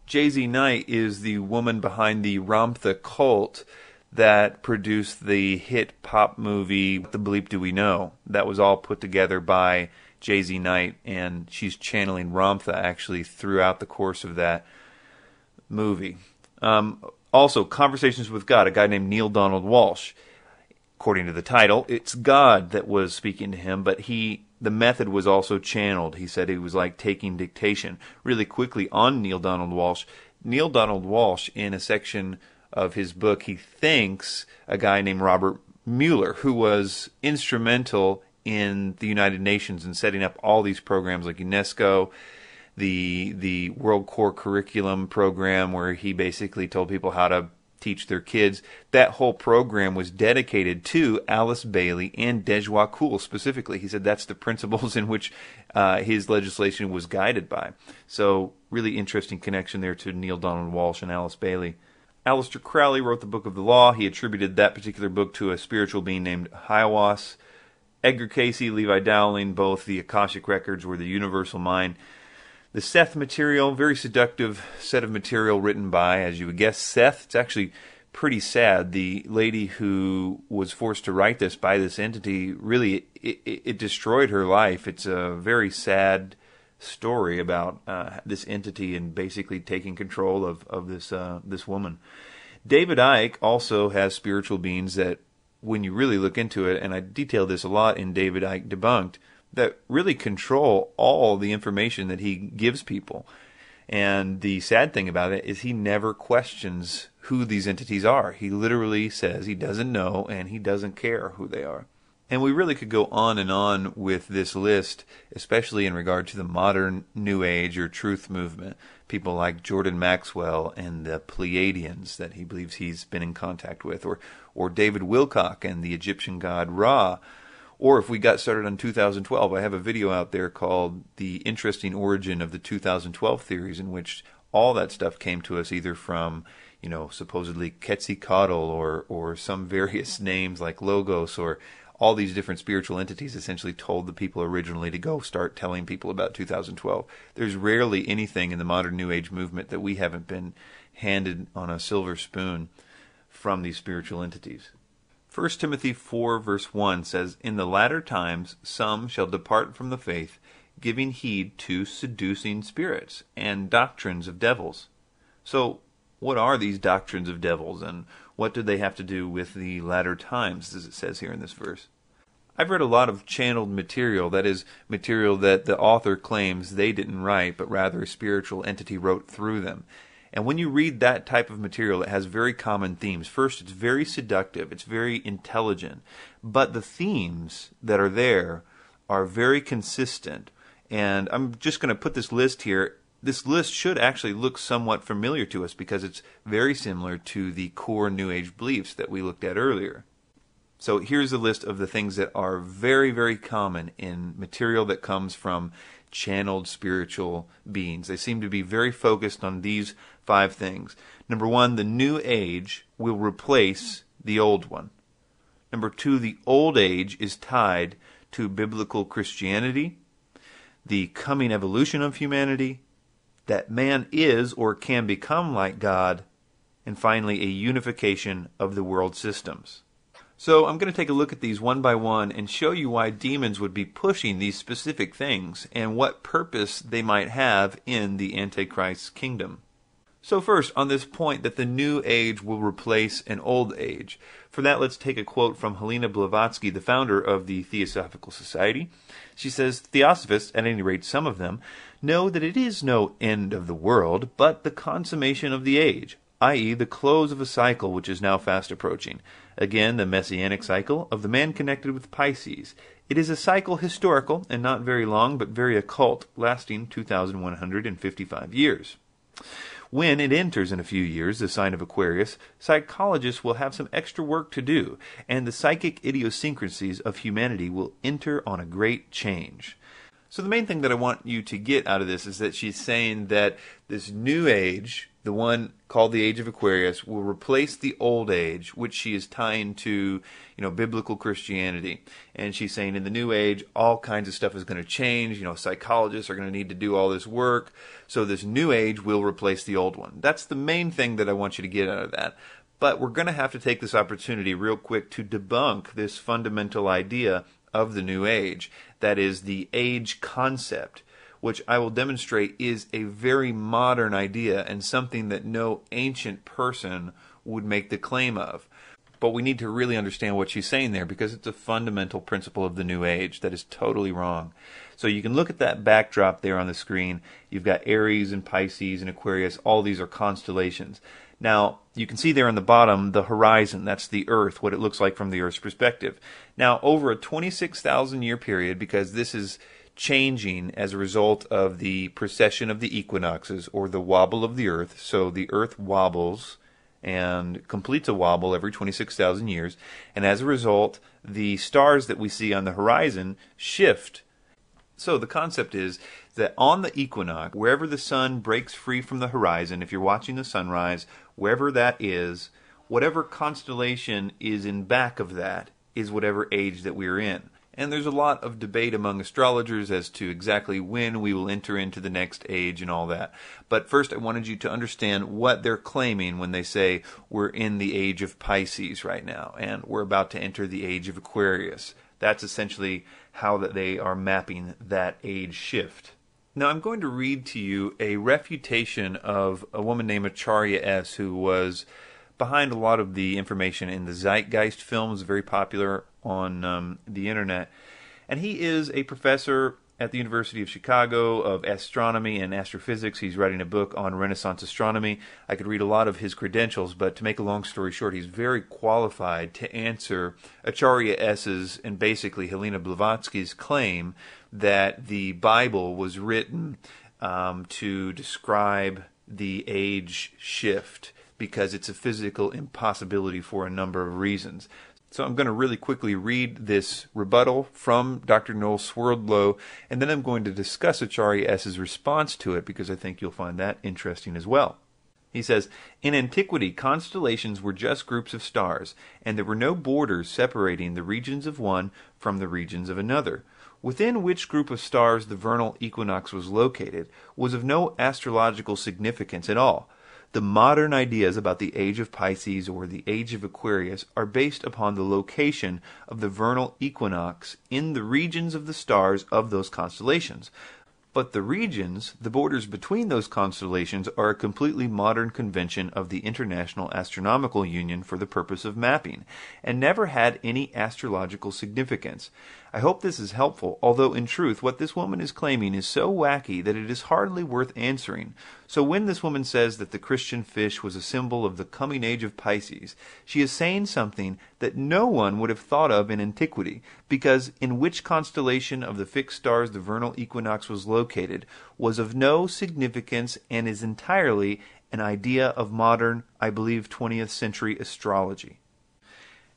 J.Z. Knight is the woman behind the Ramtha cult that produced the hit pop movie, What the Bleep Do We Know? That was all put together by J.Z. Knight, and she's channeling Ramtha actually throughout the course of that movie. Also, Conversations with God, a guy named Neil Donald Walsh. According to the title, it's God that was speaking to him, but the method was also channeled. He said it was like taking dictation. Really quickly on Neil Donald Walsh, in a section of his book, he thanks a guy named Robert Mueller, who was instrumental in the United Nations in setting up all these programs like UNESCO, the World Core Curriculum program, where he basically told people how to teach their kids. That whole program was dedicated to Alice Bailey and Dejwa Kool specifically. He said that's the principles in which his legislation was guided by. So really interesting connection there to Neil Donald Walsh and Alice Bailey. Aleister Crowley wrote the Book of the Law. He attributed that particular book to a spiritual being named Hiawas. Edgar Cayce, Levi Dowling, both the Akashic Records or the Universal Mind. The Seth material, very seductive set of material written by, as you would guess, Seth. It's actually pretty sad. The lady who was forced to write this by this entity, really, it destroyed her life. It's a very sad story about this entity and basically taking control of this woman. David Icke also has spiritual beings that, when you really look into it, and I detail this a lot in David Icke Debunked, that really control all the information that he gives people. And the sad thing about it is he never questions who these entities are. He literally says he doesn't know and he doesn't care who they are. And we really could go on and on with this list, especially in regard to the modern New Age or truth movement. People like Jordan Maxwell and the Pleiadians that he believes he's been in contact with, or David Wilcock and the Egyptian god Ra. Or if we got started on 2012, I have a video out there called The Interesting Origin of the 2012 Theories, in which all that stuff came to us either from, supposedly Quetzalcoatl or some various names like Logos, or all these different spiritual entities essentially told the people originally to go start telling people about 2012. There's rarely anything in the modern New Age movement that we haven't been handed on a silver spoon from these spiritual entities. 1 Timothy 4 verse 1 says, "In the latter times some shall depart from the faith, giving heed to seducing spirits and doctrines of devils." So, what are these doctrines of devils, and what do they have to do with the latter times, as it says here in this verse? I've read a lot of channeled material, that is, material that the author claims they didn't write, but rather a spiritual entity wrote through them. And when you read that type of material, it has very common themes. First, it's very seductive, it's very intelligent, but the themes that are there are very consistent. And I'm just going to put this list here. This list should actually look somewhat familiar to us because it's very similar to the core New Age beliefs that we looked at earlier. So here's a list of the things that are very, very common in material that comes from channeled spiritual beings. They seem to be very focused on these 5 things. Number 1, the New Age will replace the old one. Number 2, the old age is tied to biblical Christianity, the coming evolution of humanity, that man is or can become like God, and finally a unification of the world systems. So I'm going to take a look at these one by one and show you why demons would be pushing these specific things and what purpose they might have in the Antichrist's kingdom. So first, on this point that the New Age will replace an Old Age. For that, let's take a quote from Helena Blavatsky, the founder of the Theosophical Society. She says, "Theosophists, at any rate some of them, know that it is no end of the world, but the consummation of the age, i.e. the close of a cycle which is now fast approaching. Again, the messianic cycle of the man connected with Pisces. It is a cycle historical and not very long, but very occult, lasting 2,155 years. When it enters in a few years, the sign of Aquarius, psychologists will have some extra work to do, and the psychic idiosyncrasies of humanity will enter on a great change." So the main thing that I want you to get out of this is that she's saying that this new age, the one called the Age of Aquarius, will replace the old age, which she is tying to, biblical Christianity. And she's saying in the new age, all kinds of stuff is going to change. Psychologists are going to need to do all this work. So this new age will replace the old one. That's the main thing that I want you to get out of that. But we're going to have to take this opportunity real quick to debunk this fundamental idea of the new age. That is the age concept, which I will demonstrate is a very modern idea and something that no ancient person would make the claim of. But we need to really understand what she's saying there because it's a fundamental principle of the New Age that is totally wrong. So you can look at that backdrop there on the screen. You've got Aries and Pisces and Aquarius. All these are constellations. Now, you can see there on the bottom the horizon. That's the Earth, what it looks like from the Earth's perspective. Now, over a 26,000 year period, because this is changing as a result of the precession of the equinoxes or the wobble of the Earth. So the Earth wobbles and completes a wobble every 26,000 years. And as a result, the stars that we see on the horizon shift. So the concept is that on the equinox, wherever the sun breaks free from the horizon, if you're watching the sunrise, wherever that is, whatever constellation is in back of that is whatever age that we're in. And there's a lot of debate among astrologers as to exactly when we will enter into the next age and all that. But first I wanted you to understand what they're claiming when they say we're in the age of Pisces right now and we're about to enter the age of Aquarius. That's essentially how that they are mapping that age shift. Now I'm going to read to you a refutation of a woman named Acharya S., who was behind a lot of the information in the Zeitgeist films, very popular on the internet. And he is a professor at the University of Chicago of astronomy and astrophysics. He's writing a book on Renaissance astronomy. I could read a lot of his credentials, but to make a long story short, he's very qualified to answer Acharya S.'s and basically Helena Blavatsky's claim that the Bible was written to describe the age shift because it's a physical impossibility for a number of reasons. So I'm going to really quickly read this rebuttal from Dr. Noel Swerdlow, and then I'm going to discuss Acharya S.'s response to it because I think you'll find that interesting as well. He says, "In antiquity, constellations were just groups of stars, and there were no borders separating the regions of one from the regions of another. Within which group of stars the vernal equinox was located was of no astrological significance at all. The modern ideas about the age of Pisces or the age of Aquarius are based upon the location of the vernal equinox in the regions of the stars of those constellations. But the regions, the borders between those constellations, are a completely modern convention of the International Astronomical Union for the purpose of mapping, and never had any astrological significance. I hope this is helpful, although in truth what this woman is claiming is so wacky that it is hardly worth answering. So when this woman says that the Christian fish was a symbol of the coming age of Pisces, she is saying something that no one would have thought of in antiquity, because in which constellation of the fixed stars the vernal equinox was located was of no significance and is entirely an idea of modern, I believe, 20th century astrology.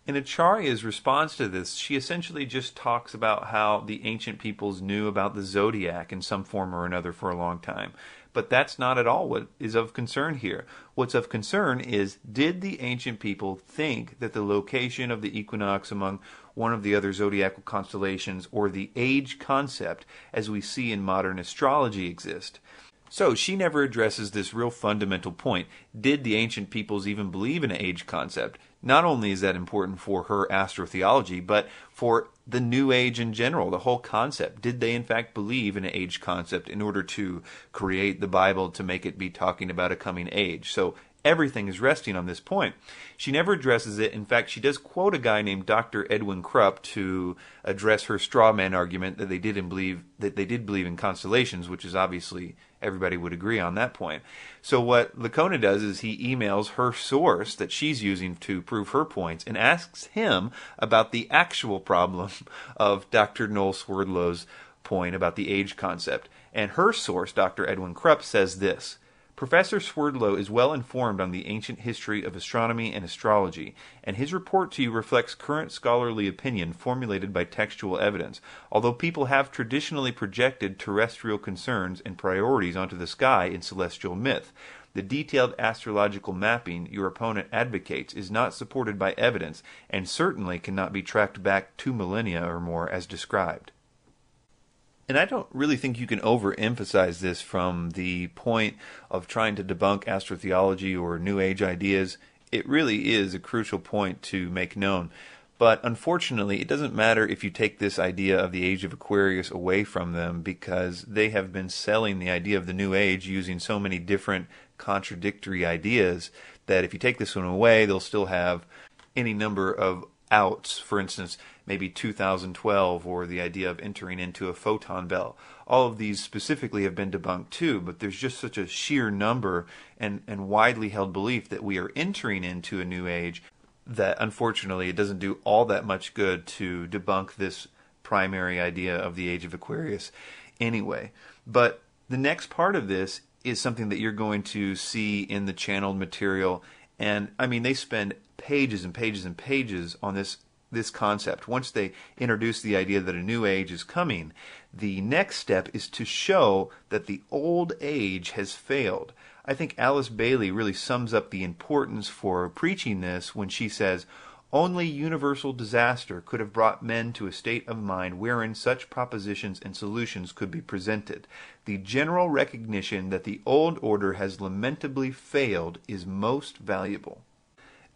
In Acharya's response to this, she essentially just talks about how the ancient peoples knew about the zodiac in some form or another for a long time. But that's not at all what is of concern here. What's of concern is, did the ancient people think that the location of the equinox among one of the other zodiacal constellations, or the age concept, as we see in modern astrology, exist? So she never addresses this real fundamental point. Did the ancient peoples even believe in an age concept? Not only is that important for her astrotheology, but for the New Age in general, the whole concept. Did they in fact believe in an age concept in order to create the Bible to make it be talking about a coming age? So everything is resting on this point. She never addresses it. In fact, she does quote a guy named Dr. Edwin Krupp to address her straw man argument that they did believe in constellations, which is obviously everybody would agree on that point. So what Lacona does is he emails her source that she's using to prove her points and asks him about the actual problem of Dr. Noel Swerdlow's point about the age concept. And her source, Dr. Edwin Krupp, says this: Professor Swerdlow is well informed on the ancient history of astronomy and astrology, and his report to you reflects current scholarly opinion formulated by textual evidence. Although people have traditionally projected terrestrial concerns and priorities onto the sky in celestial myth, the detailed astrological mapping your opponent advocates is not supported by evidence and certainly cannot be tracked back 2 millennia or more as described. And I don't really think you can overemphasize this from the point of trying to debunk astrotheology or New Age ideas. It really is a crucial point to make known. But unfortunately, it doesn't matter if you take this idea of the age of Aquarius away from them, because they have been selling the idea of the New Age using so many different contradictory ideas that if you take this one away, they'll still have any number of outs. For instance, maybe 2012, or the idea of entering into a photon belt. All of these specifically have been debunked too, but there's just such a sheer number and widely held belief that we are entering into a new age that unfortunately it doesn't do all that much good to debunk this primary idea of the age of Aquarius anyway. But the next part of this is something that you're going to see in the channeled material, and I mean, they spend pages and pages and pages on this concept. Once they introduce the idea that a new age is coming, the next step is to show that the old age has failed. I think Alice Bailey really sums up the importance for preaching this when she says, "Only universal disaster could have brought men to a state of mind wherein such propositions and solutions could be presented. The general recognition that the old order has lamentably failed is most valuable."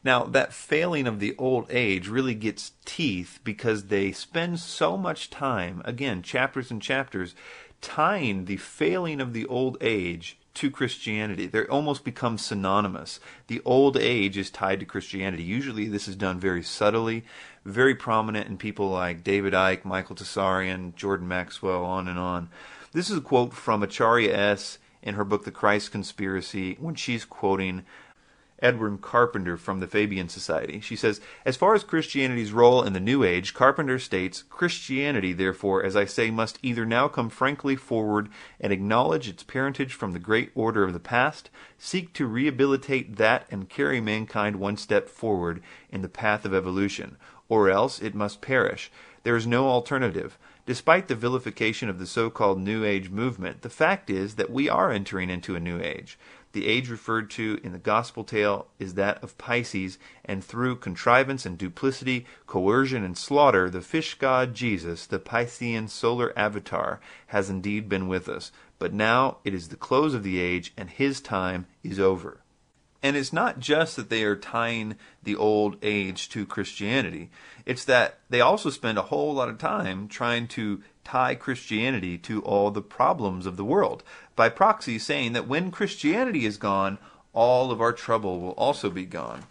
Now, that failing of the old age really gets teeth because they spend so much time, again, chapters and chapters, tying the failing of the old age to Christianity. They almost become synonymous. The old age is tied to Christianity. Usually this is done very subtly, very prominent in people like David Icke, Michael Tessarian, Jordan Maxwell, on and on. This is a quote from Acharya S. in her book The Christ Conspiracy when she's quoting Edward Carpenter from the Fabian Society. She says, "As far as Christianity's role in the New Age, Carpenter states, Christianity, therefore, as I say, must either now come frankly forward and acknowledge its parentage from the great order of the past, seek to rehabilitate that and carry mankind one step forward in the path of evolution, or else it must perish. There is no alternative. Despite the vilification of the so-called New Age movement, the fact is that we are entering into a new age. The age referred to in the gospel tale is that of Pisces, and through contrivance and duplicity, coercion and slaughter, the fish god Jesus, the Piscean solar avatar, has indeed been with us. But now it is the close of the age, and his time is over." And it's not just that they are tying the old age to Christianity. It's that they also spend a whole lot of time trying to tie Christianity to all the problems of the world, by proxy saying that when Christianity is gone, all of our trouble will also be gone.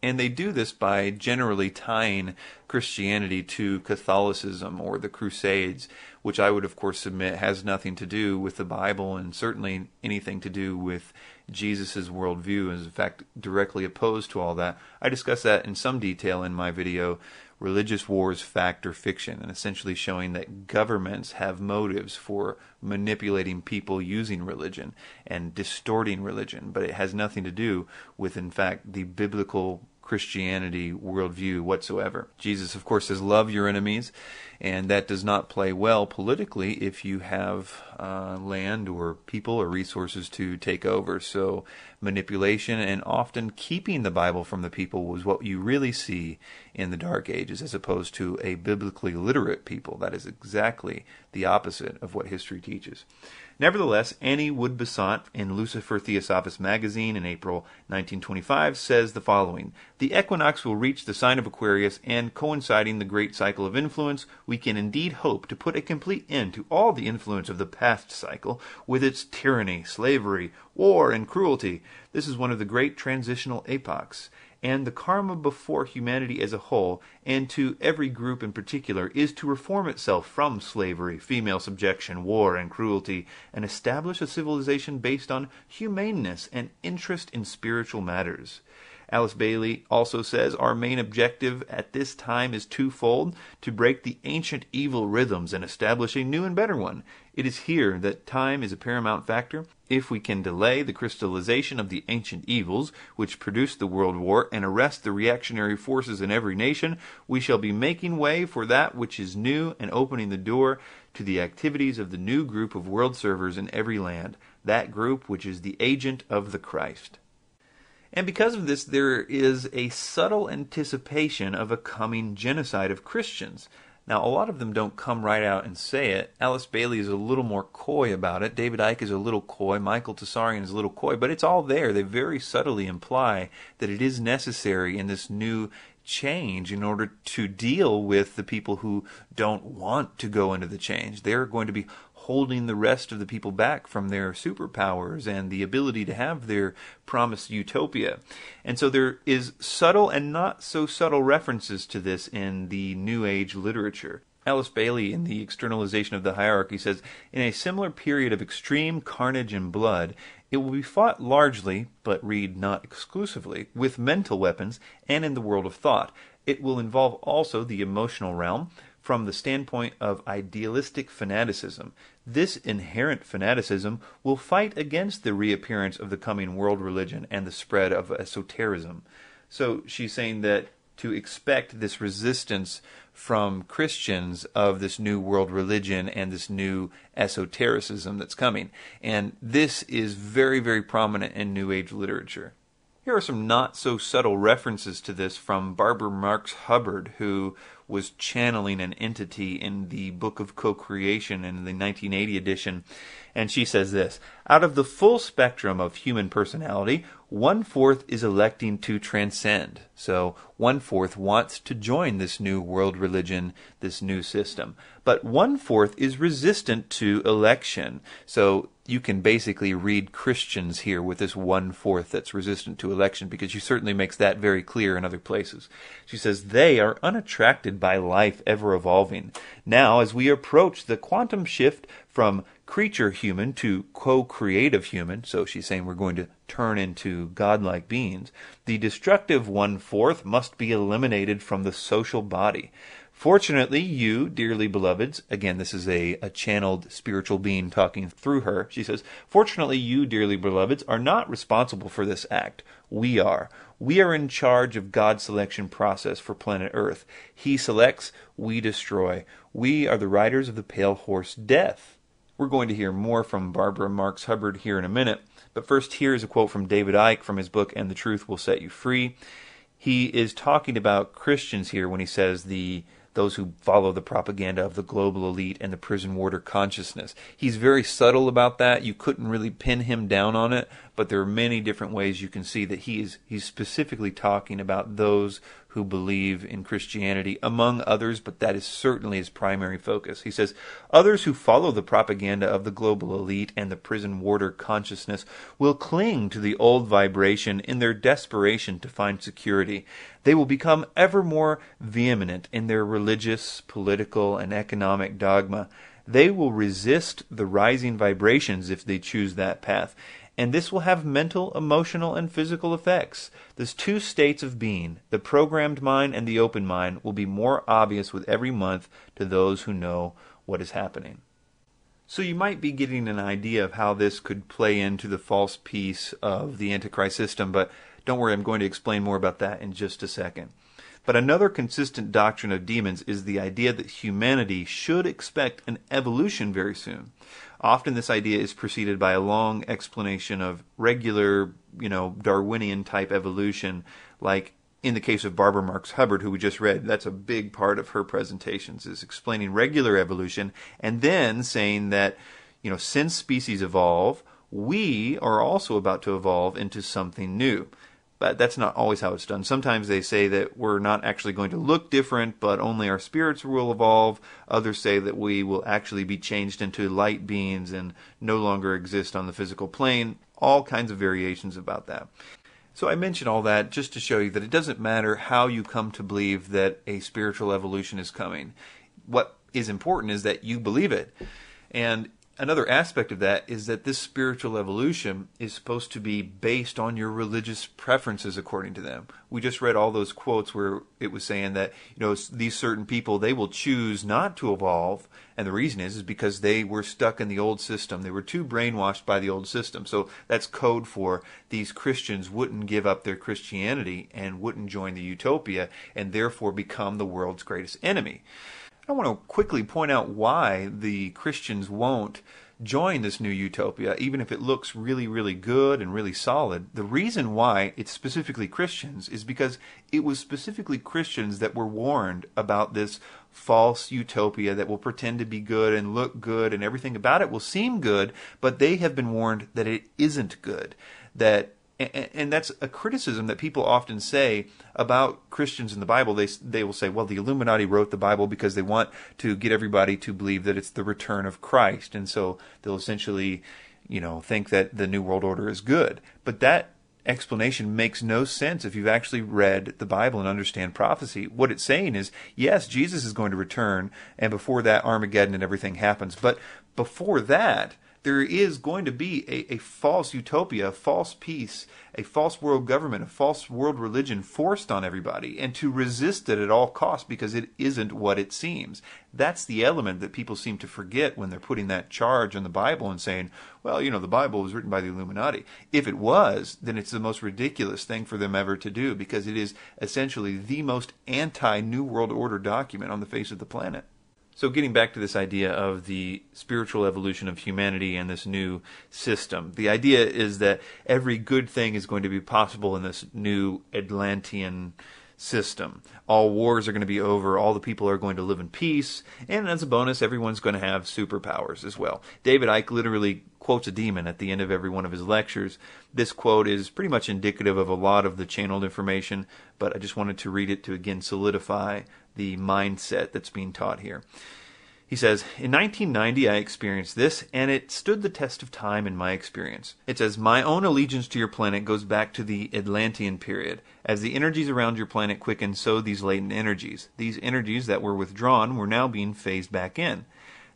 And they do this by generally tying Christianity to Catholicism or the Crusades, which I would of course submit has nothing to do with the Bible and certainly anything to do with Jesus' worldview, is in fact directly opposed to all that. I discuss that in some detail in my video, Religious Wars, Fact or Fiction, and essentially showing that governments have motives for manipulating people using religion and distorting religion, but it has nothing to do with, in fact, the biblical Christianity worldview whatsoever. Jesus, of course, says, love your enemies, and that does not play well politically if you have land or people or resources to take over. So manipulation and often keeping the Bible from the people was what you really see in the Dark Ages, as opposed to a biblically literate people. That is exactly the opposite of what history teaches. Nevertheless, Annie Wood Besant in Lucifer Theosophist magazine in April 1925 says the following: the equinox will reach the sign of Aquarius, and coinciding the great cycle of influence, we can indeed hope to put a complete end to all the influence of the past cycle, with its tyranny, slavery, war, and cruelty. This is one of the great transitional epochs, and the karma before humanity as a whole, and to every group in particular, is to reform itself from slavery, female subjection, war, and cruelty, and establish a civilization based on humaneness and interest in spiritual matters. Alice Bailey also says, our main objective at this time is twofold: to break the ancient evil rhythms and establish a new and better one. It is here that time is a paramount factor. If we can delay the crystallization of the ancient evils which produced the World War and arrest the reactionary forces in every nation, we shall be making way for that which is new and opening the door to the activities of the new group of world servers in every land, that group which is the agent of the Christ. And because of this, there is a subtle anticipation of a coming genocide of Christians. Now, a lot of them don't come right out and say it. Alice Bailey is a little more coy about it. David Icke is a little coy. Michael Tessarian is a little coy. But it's all there. They very subtly imply that it is necessary in this new change in order to deal with the people who don't want to go into the change. They're going to be holding the rest of the people back from their superpowers and the ability to have their promised utopia. And so there is subtle and not so subtle references to this in the New Age literature. Alice Bailey, in The Externalization of the Hierarchy, says, in a similar period of extreme carnage and blood, it will be fought largely, but read not exclusively, with mental weapons and in the world of thought. It will involve also the emotional realm, from the standpoint of idealistic fanaticism. This inherent fanaticism will fight against the reappearance of the coming world religion and the spread of esotericism. So she's saying that to expect this resistance from Christians of this new world religion and this new esotericism that's coming. And this is very, very prominent in New Age literature. Here are some not so subtle references to this from Barbara Marx Hubbard, who was channeling an entity in the Book of Co-Creation in the 1980 edition. And she says this: out of the full spectrum of human personality, 1/4 is electing to transcend. So 1/4 wants to join this new world religion, this new system. But 1/4 is resistant to election. So you can basically read Christians here with this 1/4 that's resistant to election, because she certainly makes that very clear in other places. She says they are unattracted by life ever evolving. Now, as we approach the quantum shift from creature human to co-creative human, so she's saying we're going to turn into godlike beings, the destructive 1/4 must be eliminated from the social body. Fortunately, you, dearly beloveds, again, this is a channeled spiritual being talking through her. She says, fortunately, you, dearly beloveds, are not responsible for this act. We are. We are in charge of God's selection process for planet Earth. He selects, we destroy. We are the riders of the pale horse death. We're going to hear more from Barbara Marx Hubbard here in a minute, but first here is a quote from David Icke from his book, And the Truth Will Set You Free. He is talking about Christians here when he says the those who follow the propaganda of the global elite and the prison warder consciousness. He's very subtle about that. You couldn't really pin him down on it, but there are many different ways you can see that he's specifically talking about those who believe in Christianity, among others, but that is certainly his primary focus. He says, others who follow the propaganda of the global elite and the prison warder consciousness will cling to the old vibration in their desperation to find security. They will become ever more vehement in their religious, political, and economic dogma. They will resist the rising vibrations if they choose that path. And this will have mental, emotional, and physical effects. These two states of being, the programmed mind and the open mind, will be more obvious with every month to those who know what is happening. So you might be getting an idea of how this could play into the false piece of the Antichrist system, but don't worry, I'm going to explain more about that in just a second. But another consistent doctrine of demons is the idea that humanity should expect an evolution very soon. Often this idea is preceded by a long explanation of regular, Darwinian-type evolution, like in the case of Barbara Marx Hubbard, who we just read. That's a big part of her presentations, is explaining regular evolution and then saying that, since species evolve, we are also about to evolve into something new. But that's not always how it's done. Sometimes they say that we're not actually going to look different, but only our spirits will evolve. Others say that we will actually be changed into light beings and no longer exist on the physical plane. All kinds of variations about that. So I mention all that just to show you that it doesn't matter how you come to believe that a spiritual evolution is coming. What is important is that you believe it. And another aspect of that is that this spiritual evolution is supposed to be based on your religious preferences according to them. We just read all those quotes where it was saying that, these certain people, they will choose not to evolve, and the reason is because they were stuck in the old system. They were too brainwashed by the old system. So that's code for these Christians wouldn't give up their Christianity and wouldn't join the utopia and therefore become the world's greatest enemy. I want to quickly point out why the Christians won't join this new utopia, even if it looks really, really good and really solid. The reason why it's specifically Christians is because it was specifically Christians that were warned about this false utopia that will pretend to be good and look good and everything about it will seem good, but they have been warned that it isn't good. And that's a criticism that people often say about Christians in the Bible. They will say, well, the Illuminati wrote the Bible because they want to get everybody to believe that it's the return of Christ. And so they'll essentially, think that the New World Order is good. But that explanation makes no sense if you've actually read the Bible and understand prophecy. What it's saying is, yes, Jesus is going to return, and before that, Armageddon and everything happens. But before that, there is going to be a false utopia, a false peace, a false world government, a false world religion forced on everybody, and to resist it at all costs because it isn't what it seems. That's the element that people seem to forget when they're putting that charge on the Bible and saying, well, the Bible was written by the Illuminati. If it was, then it's the most ridiculous thing for them ever to do because it is essentially the most anti-New World Order document on the face of the planet. So getting back to this idea of the spiritual evolution of humanity and this new system, the idea is that every good thing is going to be possible in this new Atlantean system. All wars are going to be over, all the people are going to live in peace, and as a bonus, everyone's going to have superpowers as well. David Icke literally quotes a demon at the end of every one of his lectures. This quote is pretty much indicative of a lot of the channeled information, but I just wanted to read it to again solidify the mindset that's being taught here. He says, in 1990 I experienced this, and it stood the test of time in my experience. It says, my own allegiance to your planet goes back to the Atlantean period. As the energies around your planet quicken, so these latent energies. These energies that were withdrawn were now being phased back in.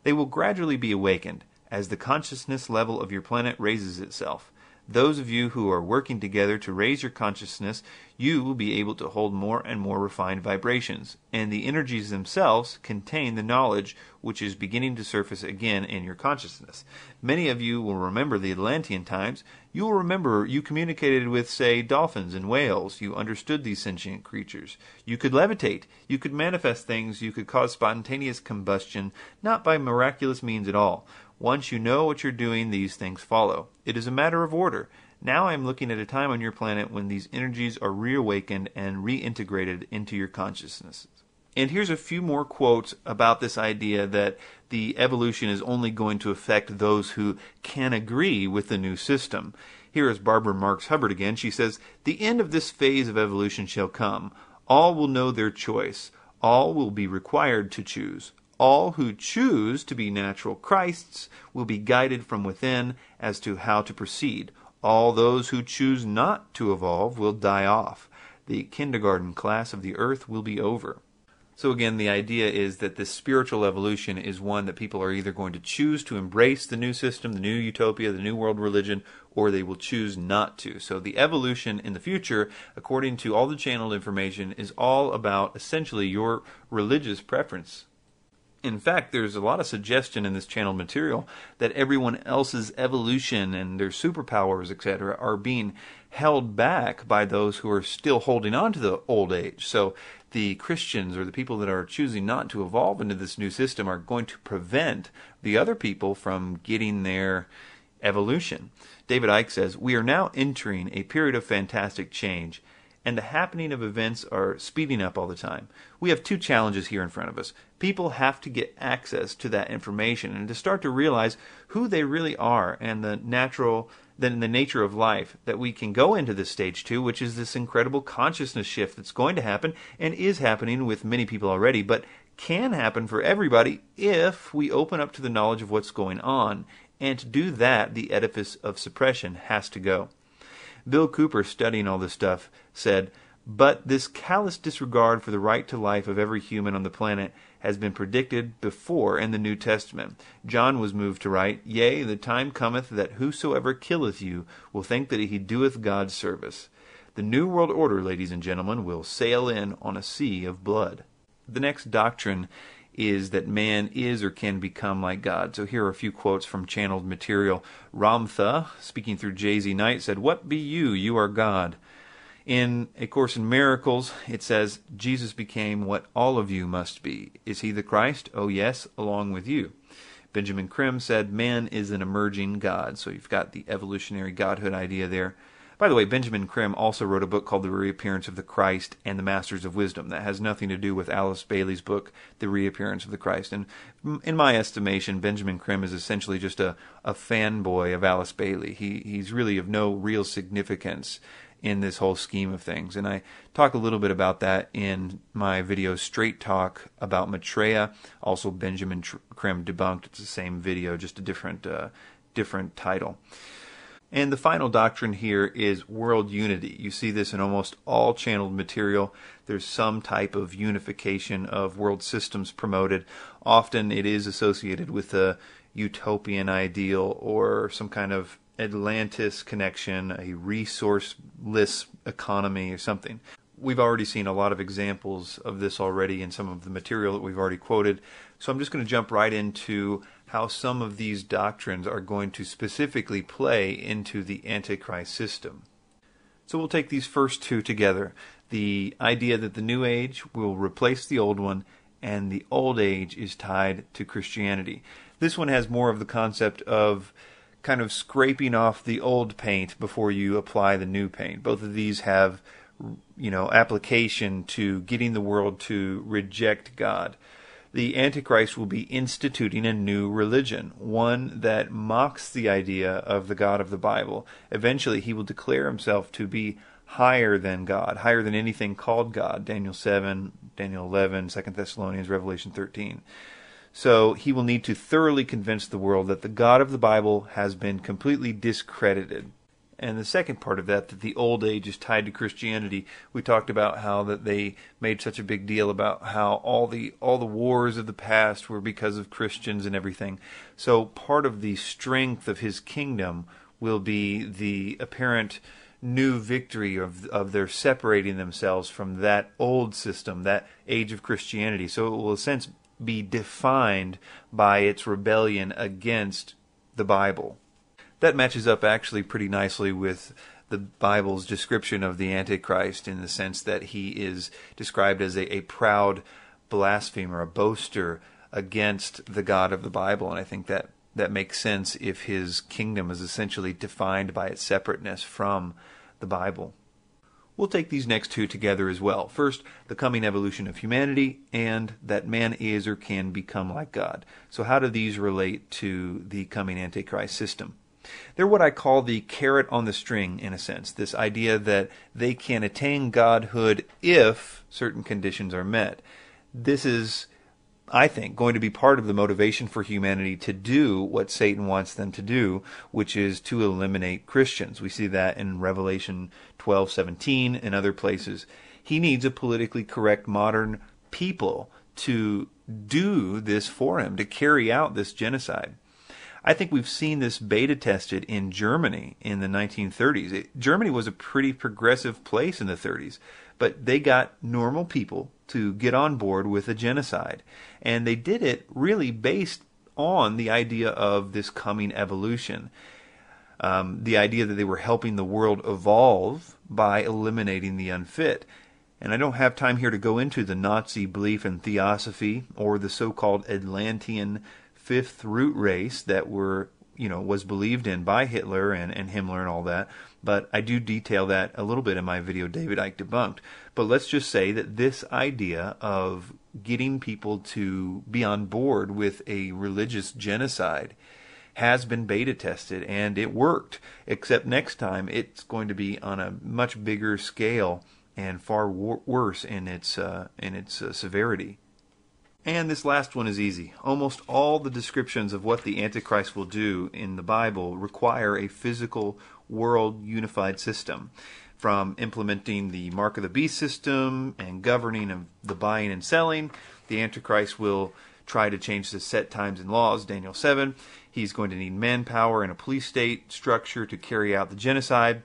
They will gradually be awakened as the consciousness level of your planet raises itself. Those of you who are working together to raise your consciousness, you will be able to hold more and more refined vibrations, and the energies themselves contain the knowledge which is beginning to surface again in your consciousness. Many of you will remember the Atlantean times. You will remember you communicated with, say, dolphins and whales. You understood these sentient creatures. You could levitate. You could manifest things. You could cause spontaneous combustion, not by miraculous means at all. Once you know what you're doing, these things follow. It is a matter of order. Now I am looking at a time on your planet when these energies are reawakened and reintegrated into your consciousness. And here's a few more quotes about this idea that the evolution is only going to affect those who can agree with the new system. Here is Barbara Marx Hubbard again. She says, "The end of this phase of evolution shall come. All will know their choice. All will be required to choose. All who choose to be natural Christs will be guided from within as to how to proceed. All those who choose not to evolve will die off. The kindergarten class of the earth will be over." So again, the idea is that this spiritual evolution is one that people are either going to choose to embrace the new system, the new utopia, the new world religion, or they will choose not to. So the evolution in the future, according to all the channeled information, is all about essentially your religious preference. In fact, there's a lot of suggestion in this channeled material that everyone else's evolution and their superpowers, etc., are being held back by those who are still holding on to the old age. So the Christians or the people that are choosing not to evolve into this new system are going to prevent the other people from getting their evolution. David Icke says, "We are now entering a period of fantastic change, and the happening of events are speeding up all the time. We have two challenges here in front of us. People have to get access to that information and to start to realize who they really are and the nature of life, that we can go into this stage two, which is this incredible consciousness shift that's going to happen and is happening with many people already, but can happen for everybody if we open up to the knowledge of what's going on. And to do that, the edifice of suppression has to go." Bill Cooper, studying all this stuff, said, "But this callous disregard for the right to life of every human on the planet has been predicted before in the New Testament. John was moved to write, 'Yea, the time cometh that whosoever killeth you will think that he doeth God service.' The New World Order, ladies and gentlemen, will sail in on a sea of blood." The next doctrine is that man is or can become like God. So here are a few quotes from channeled material. Ramtha, speaking through J.Z. Knight, said, "What be you? You are God." In A Course in Miracles, it says, "Jesus became what all of you must be. Is he the Christ? Oh yes, along with you." Benjamin Krim said, "Man is an emerging God." So you've got the evolutionary godhood idea there. By the way, Benjamin Krim also wrote a book called The Reappearance of the Christ and the Masters of Wisdom. That has nothing to do with Alice Bailey's book, The Reappearance of the Christ. And in my estimation, Benjamin Krim is essentially just a fanboy of Alice Bailey. He's really of no real significance in this whole scheme of things. And I talk a little bit about that in my video Straight Talk about Maitreya. Also Benjamin Krim Debunked. It's the same video, just a different title. And the final doctrine here is world unity. You see this in almost all channeled material. There's some type of unification of world systems promoted. Often it is associated with a utopian ideal or some kind of Atlantis connection, a resourceless economy or something. We've already seen a lot of examples of this already in some of the material that we've already quoted. So I'm just going to jump right into how some of these doctrines are going to specifically play into the Antichrist system. So we'll take these first two together. The idea that the New Age will replace the old one, and the old age is tied to Christianity. This one has more of the concept of kind of scraping off the old paint before you apply the new paint. Both of these have, application to getting the world to reject God. The Antichrist will be instituting a new religion, one that mocks the idea of the God of the Bible. Eventually, he will declare himself to be higher than God, higher than anything called God. Daniel 7, Daniel 11, 2 Thessalonians, Revelation 13. So he will need to thoroughly convince the world that the God of the Bible has been completely discredited. And the second part of that the old age is tied to Christianity. We talked about how that they made such a big deal about how all the wars of the past were because of Christians and everything. So part of the strength of his kingdom will be the apparent new victory of their separating themselves from that old system, that age of Christianity. So it will, in a sense, be defined by its rebellion against the Bible. That matches up actually pretty nicely with the Bible's description of the Antichrist, in the sense that he is described as a proud blasphemer, a boaster against the God of the Bible. And I think that makes sense if his kingdom is essentially defined by its separateness from the Bible. We'll take these next two together as well. First, the coming evolution of humanity, and that man is or can become like God. So how do these relate to the coming Antichrist system? They're what I call the carrot on the string, in a sense. This idea that they can attain godhood if certain conditions are met. This is, I think, going to be part of the motivation for humanity to do what Satan wants them to do, which is to eliminate Christians. We see that in Revelation 12:17 and other places. He needs a politically correct modern people to do this for him, to carry out this genocide. I think we've seen this beta tested in Germany in the 1930s. Germany was a pretty progressive place in the 30s, but they got normal people to get on board with a genocide. And they did it really based on the idea of this coming evolution. The idea that they were helping the world evolve by eliminating the unfit. And I don't have time here to go into the Nazi belief in theosophy or the so-called Atlantean fifth root race that was believed in by Hitler and Himmler and all that. But I do detail that a little bit in my video, David Icke Debunked. But let's just say that this idea of getting people to be on board with a religious genocide has been beta tested, and it worked. Except next time it's going to be on a much bigger scale and far worse in its severity. And this last one is easy. Almost all the descriptions of what the Antichrist will do in the Bible require a physical world unified system. From implementing the mark of the beast system and governing of the buying and selling, the Antichrist will try to change the set times and laws, Daniel 7. He's going to need manpower and a police state structure to carry out the genocide.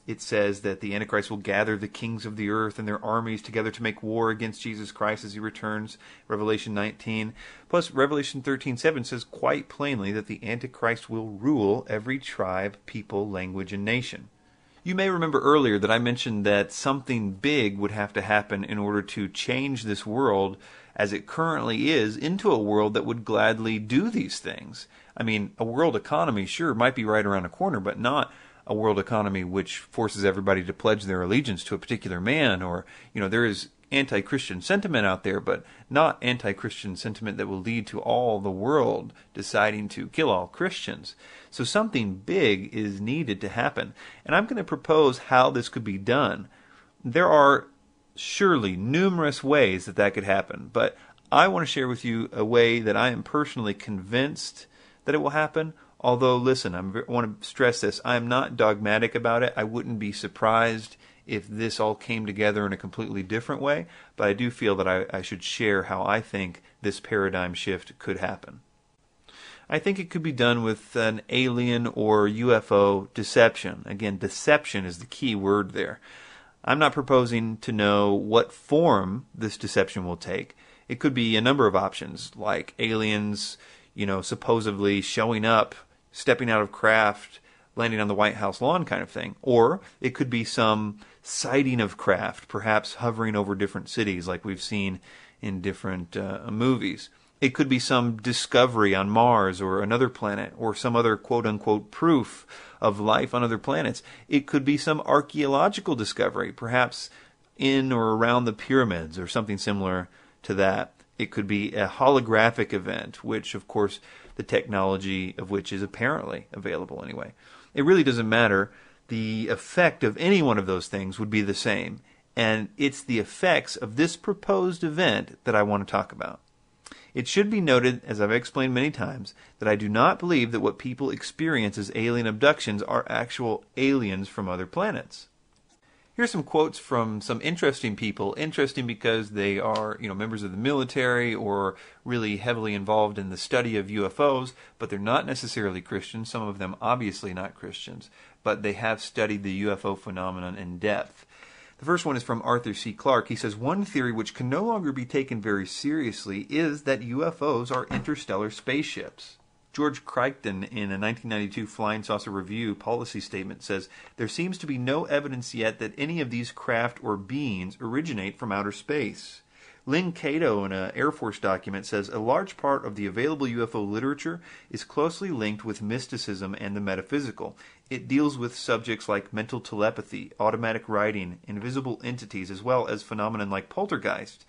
It says that the Antichrist will gather the kings of the earth and their armies together to make war against Jesus Christ as he returns, Revelation 19. Plus, Revelation 13:7 says quite plainly that the Antichrist will rule every tribe, people, language, and nation. You may remember earlier that I mentioned that something big would have to happen in order to change this world as it currently is into a world that would gladly do these things. I mean, a world economy, sure, might be right around the corner, but not a world economy which forces everybody to pledge their allegiance to a particular man, or, there is anti-Christian sentiment out there, but not anti-Christian sentiment that will lead to all the world deciding to kill all Christians. So something big is needed to happen, and I'm going to propose how this could be done. There are surely numerous ways that could happen, but I want to share with you a way that I am personally convinced that it will happen. Although, listen, I want to stress this. I am not dogmatic about it. I wouldn't be surprised if this all came together in a completely different way, but I do feel that I should share how I think this paradigm shift could happen. I think it could be done with an alien or UFO deception. Again, deception is the key word there. I'm not proposing to know what form this deception will take. It could be a number of options, like aliens, supposedly showing up, stepping out of craft, landing on the White House lawn kind of thing. Or it could be some sighting of craft, perhaps hovering over different cities like we've seen in different movies. It could be some discovery on Mars or another planet, or some other quote-unquote proof of life on other planets. It could be some archaeological discovery, perhaps in or around the pyramids or something similar to that. It could be a holographic event, which, of course, the technology of which is apparently available anyway. It really doesn't matter. The effect of any one of those things would be the same. And it's the effects of this proposed event that I want to talk about. It should be noted, as I've explained many times, that I do not believe that what people experience as alien abductions are actual aliens from other planets. Here's some quotes from some interesting people. Interesting because they are, members of the military or really heavily involved in the study of UFOs, but they're not necessarily Christians. Some of them obviously not Christians, but they have studied the UFO phenomenon in depth. The first one is from Arthur C. Clarke. He says, one theory which can no longer be taken very seriously is that UFOs are interstellar spaceships. George Crichton, in a 1992 Flying Saucer Review policy statement, says, there seems to be no evidence yet that any of these craft or beings originate from outer space. Lynn Cato, in an Air Force document, says a large part of the available UFO literature is closely linked with mysticism and the metaphysical. It deals with subjects like mental telepathy, automatic writing, invisible entities, as well as phenomena like poltergeist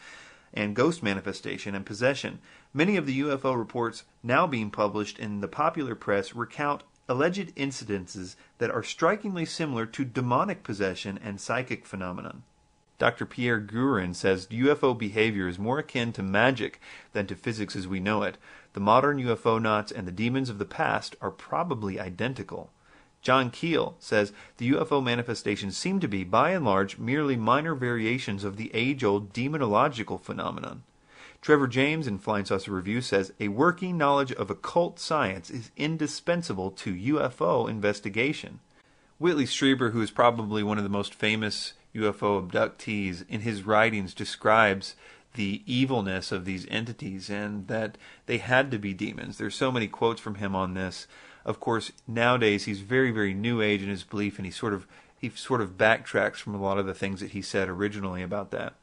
and ghost manifestation and possession. Many of the UFO reports now being published in the popular press recount alleged incidences that are strikingly similar to demonic possession and psychic phenomenon. Dr. Pierre Gurin says UFO behavior is more akin to magic than to physics as we know it. The modern UFO-nauts and the demons of the past are probably identical. John Keel says the UFO manifestations seem to be, by and large, merely minor variations of the age-old demonological phenomenon. Trevor James in Flying Saucer Review says a working knowledge of occult science is indispensable to UFO investigation. Whitley Strieber, who is probably one of the most famous UFO abductees, in his writings describes the evilness of these entities and that they had to be demons. There's so many quotes from him on this. Of course, nowadays he's very, very new age in his belief, and he sort of backtracks from a lot of the things that he said originally about that.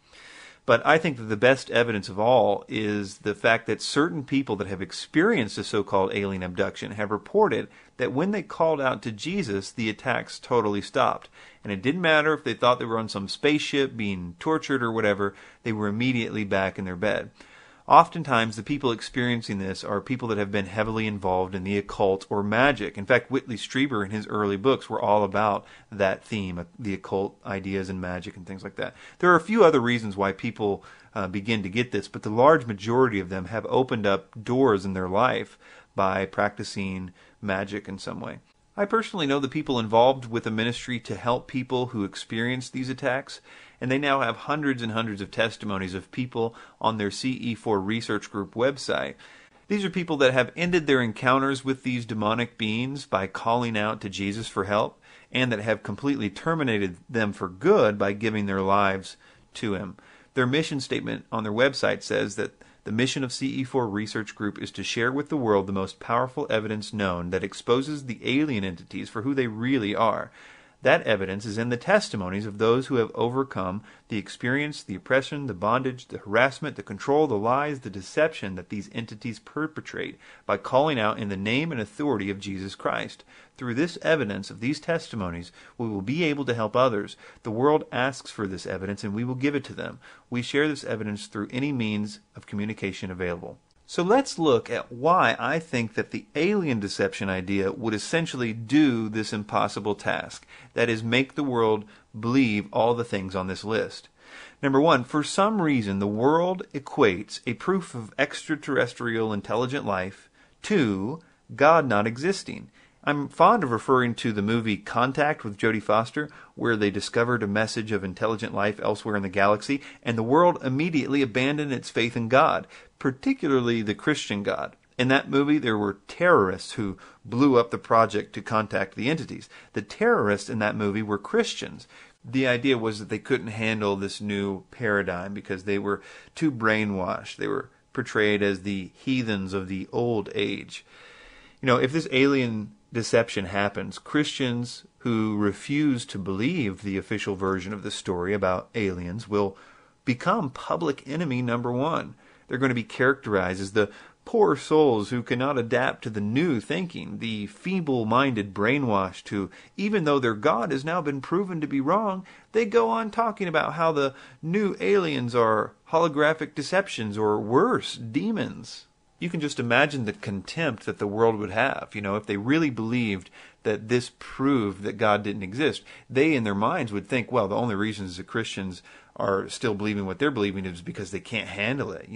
But I think that the best evidence of all is the fact that certain people that have experienced a so-called alien abduction have reported that when they called out to Jesus, the attacks totally stopped. And it didn't matter if they thought they were on some spaceship being tortured or whatever, they were immediately back in their bed. Oftentimes, the people experiencing this are people that have been heavily involved in the occult or magic. In fact, Whitley Strieber in his early books were all about that theme, the occult ideas and magic and things like that. There are a few other reasons why people begin to get this, but the large majority of them have opened up doors in their life by practicing magic in some way. I personally know the people involved with a ministry to help people who experience these attacks, and they now have hundreds and hundreds of testimonies of people on their CE4 research group website. These are people that have ended their encounters with these demonic beings by calling out to Jesus for help, and that have completely terminated them for good by giving their lives to Him. Their mission statement on their website says that the mission of CE4 Research Group is to share with the world the most powerful evidence known that exposes the alien entities for who they really are. That evidence is in the testimonies of those who have overcome the experience, the oppression, the bondage, the harassment, the control, the lies, the deception that these entities perpetrate by calling out in the name and authority of Jesus Christ. Through this evidence of these testimonies, we will be able to help others. The world asks for this evidence, and we will give it to them. We share this evidence through any means of communication available. So let's look at why I think that the alien deception idea would essentially do this impossible task. That is, make the world believe all the things on this list. Number one, for some reason the world equates a proof of extraterrestrial intelligent life to God not existing. I'm fond of referring to the movie Contact with Jodie Foster, where they discovered a message of intelligent life elsewhere in the galaxy, and the world immediately abandoned its faith in God, particularly the Christian God. In that movie, there were terrorists who blew up the project to contact the entities. The terrorists in that movie were Christians. The idea was that they couldn't handle this new paradigm because they were too brainwashed. They were portrayed as the heathens of the old age. You know, if this alien deception happens, Christians who refuse to believe the official version of the story about aliens will become public enemy number one. They're going to be characterized as the poor souls who cannot adapt to the new thinking, the feeble-minded brainwashed who, even though their God has now been proven to be wrong, they go on talking about how the new aliens are holographic deceptions or worse, demons. You can just imagine the contempt that the world would have, if they really believed that this proved that God didn't exist. They, in their minds, would think, well, the only reasons the Christians are still believing what they're believing is because they can't handle it.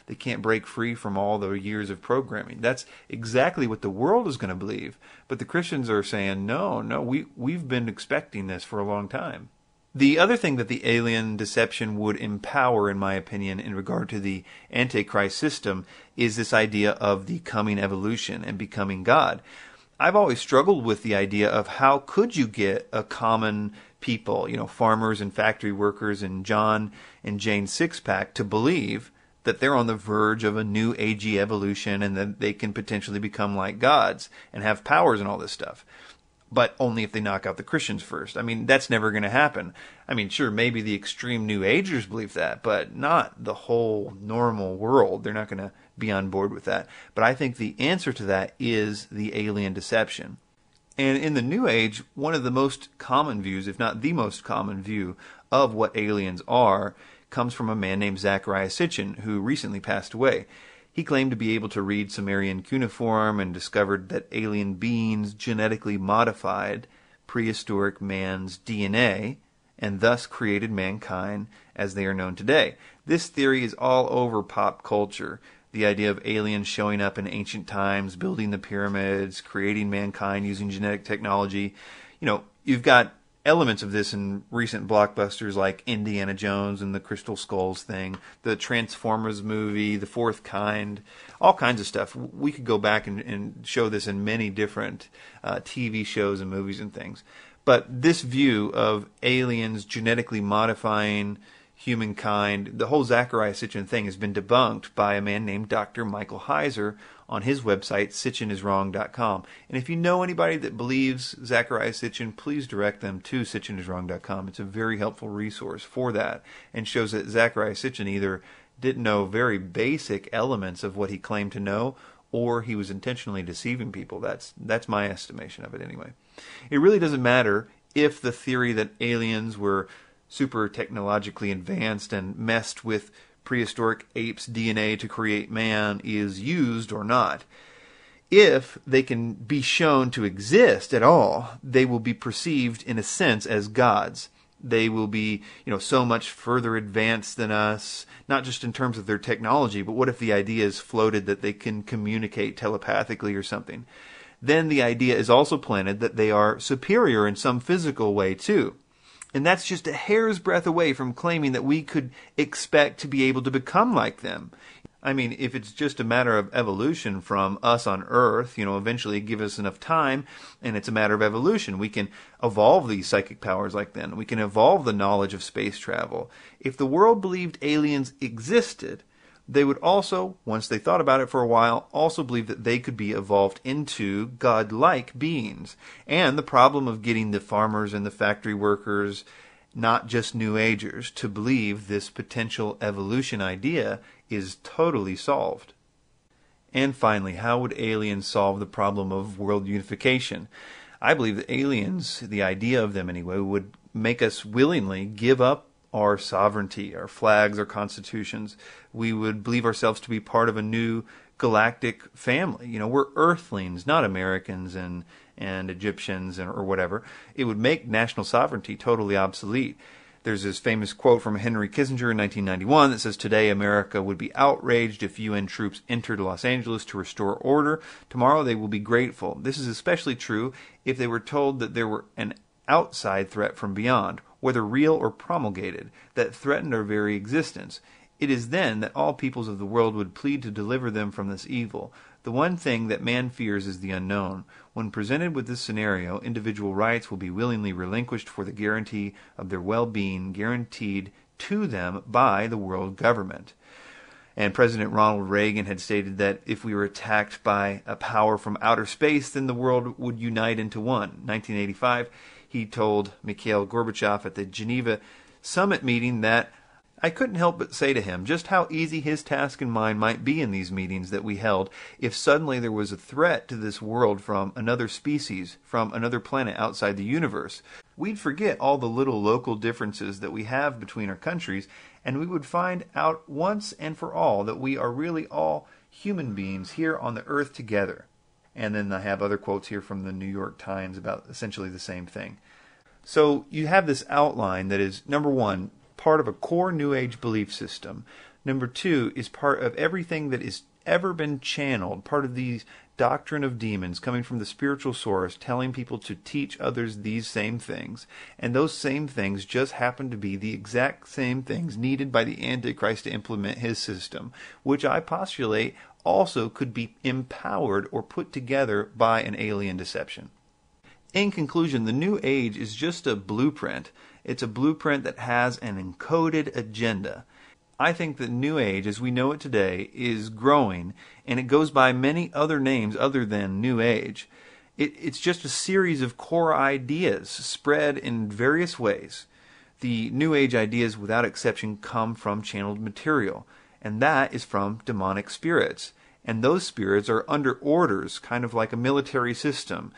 They can't break free from all the years of programming. That's exactly what the world is going to believe. But the Christians are saying, no, we've been expecting this for a long time. The other thing that the alien deception would empower, in my opinion, in regard to the Antichrist system is this idea of the coming evolution and becoming God. I've always struggled with the idea of how could you get a common people, farmers and factory workers and John and Jane Sixpack to believe that they're on the verge of a new agey evolution and that they can potentially become like gods and have powers and all this stuff. but only if they knock out the Christians first. I mean, that's never going to happen. I mean, sure, maybe the extreme New Agers believe that, but not the whole normal world. They're not going to be on board with that. But I think the answer to that is the alien deception. And in the New Age, one of the most common views, if not the most common view of what aliens are, comes from a man named Zecharia Sitchin, who recently passed away. He claimed to be able to read Sumerian cuneiform and discovered that alien beings genetically modified prehistoric man's DNA and thus created mankind as they are known today. This theory is all over pop culture. The idea of aliens showing up in ancient times, building the pyramids, creating mankind using genetic technology. You know, you've got elements of this in recent blockbusters like Indiana Jones and the Crystal Skulls thing, the Transformers movie, The Fourth Kind, all kinds of stuff. We could go back and show this in many different TV shows and movies and things. But this view of aliens genetically modifying humankind, the whole Zecharia Sitchin thing has been debunked by a man named Dr. Michael Heiser on his website, sitchiniswrong.com. And if you know anybody that believes Zecharia Sitchin, please direct them to sitchiniswrong.com. It's a very helpful resource for that and shows that Zecharia Sitchin either didn't know very basic elements of what he claimed to know, or he was intentionally deceiving people. That's my estimation of it anyway. It really doesn't matter if the theory that aliens were super technologically advanced and messed with prehistoric apes' DNA to create man is used or not. If they can be shown to exist at all, they will be perceived in a sense as gods. They will be, so much further advanced than us, not just in terms of their technology, but what if the idea is floated that they can communicate telepathically or something? Then the idea is also planted that they are superior in some physical way too. And that's just a hair's breadth away from claiming that we could expect to be able to become like them. I mean, if it's just a matter of evolution from us on Earth, eventually give us enough time, and it's a matter of evolution. We can evolve these psychic powers like them. We can evolve the knowledge of space travel. If the world believed aliens existed, they would also, once they thought about it for a while, also believe that they could be evolved into God-like beings. And the problem of getting the farmers and the factory workers, not just New Agers, to believe this potential evolution idea is totally solved. And finally, how would aliens solve the problem of world unification? I believe that aliens, the idea of them anyway, would make us willingly give up our sovereignty, our flags, our constitutions. We would believe ourselves to be part of a new galactic family. We're Earthlings, not Americans and Egyptians or whatever. It would make national sovereignty totally obsolete. There's this famous quote from Henry Kissinger in 1991 that says, "Today America would be outraged if UN troops entered Los Angeles to restore order. Tomorrow they will be grateful." This is especially true if they were told that there were an outside threat from beyond, whether real or promulgated, that threatened our very existence. It is then that all peoples of the world would plead to deliver them from this evil. The one thing that man fears is the unknown. When presented with this scenario, individual rights will be willingly relinquished for the guarantee of their well-being, guaranteed to them by the world government. And President Ronald Reagan had stated that if we were attacked by a power from outer space, then the world would unite into one. 1985, he told Mikhail Gorbachev at the Geneva summit meeting that I couldn't help but say to him just how easy his task and mine might be in these meetings that we held if suddenly there was a threat to this world from another species, from another planet outside the universe. We'd forget all the little local differences that we have between our countries, and we would find out once and for all that we are really all human beings here on the earth together. And then I have other quotes here from the New York Times about essentially the same thing. So you have this outline that is, number one, part of a core New Age belief system. Number two is part of everything that has ever been channeled, part of the doctrine of demons coming from the spiritual source, telling people to teach others these same things. And those same things just happen to be the exact same things needed by the Antichrist to implement his system, which I postulate also could be empowered or put together by an alien deception. In conclusion, the New Age is just a blueprint. It's a blueprint that has an encoded agenda. I think that New Age, as we know it today, is growing, and it goes by many other names other than New Age. It's just a series of core ideas spread in various ways. The New Age ideas, without exception, come from channeled material, and that is from demonic spirits. And those spirits are under orders, kind of like a military system,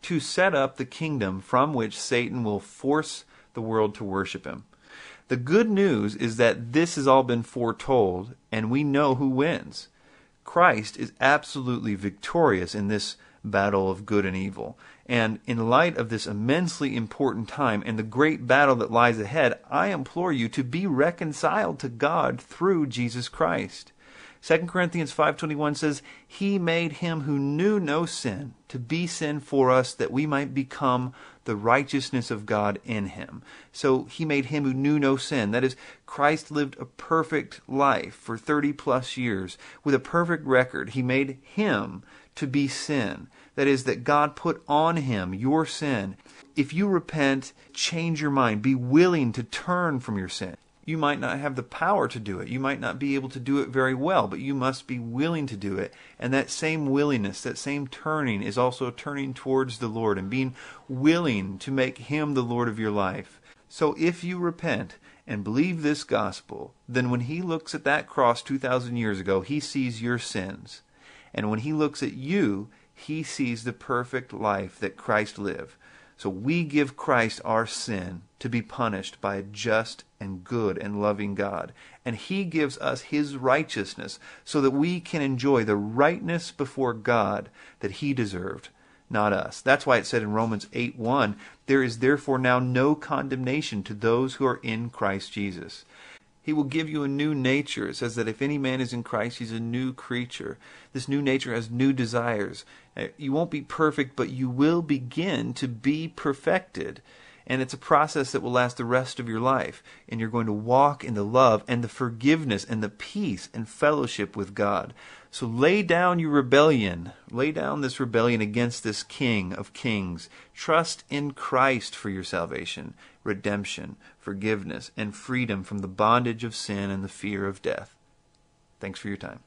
to set up the kingdom from which Satan will force the world to worship him. The good news is that this has all been foretold, and we know who wins. Christ is absolutely victorious in this battle of good and evil. And in light of this immensely important time and the great battle that lies ahead, I implore you to be reconciled to God through Jesus Christ. 2 Corinthians 5:21 says, He made him who knew no sin to be sin for us, that we might become the righteousness of God in him. So he made him who knew no sin. That is, Christ lived a perfect life for 30 plus years with a perfect record. He made him to be sin. That is, that God put on him your sin. If you repent, change your mind, be willing to turn from your sin. You might not have the power to do it. You might not be able to do it very well, but you must be willing to do it. And that same willingness, that same turning is also turning towards the Lord and being willing to make him the Lord of your life. So if you repent and believe this gospel, then when he looks at that cross 2,000 years ago, he sees your sins. And when he looks at you, he sees the perfect life that Christ lived. So we give Christ our sin to be punished by a just and good and loving God. And he gives us his righteousness so that we can enjoy the rightness before God that he deserved, not us. That's why it said in Romans 8:1, there is therefore now no condemnation to those who are in Christ Jesus. He will give you a new nature. It says that if any man is in Christ, he's a new creature. This new nature has new desires. You won't be perfect, but you will begin to be perfected. And it's a process that will last the rest of your life. And you're going to walk in the love and the forgiveness and the peace and fellowship with God. So lay down your rebellion. Lay down this rebellion against this King of Kings. Trust in Christ for your salvation, redemption, forgiveness, and freedom from the bondage of sin and the fear of death. Thanks for your time.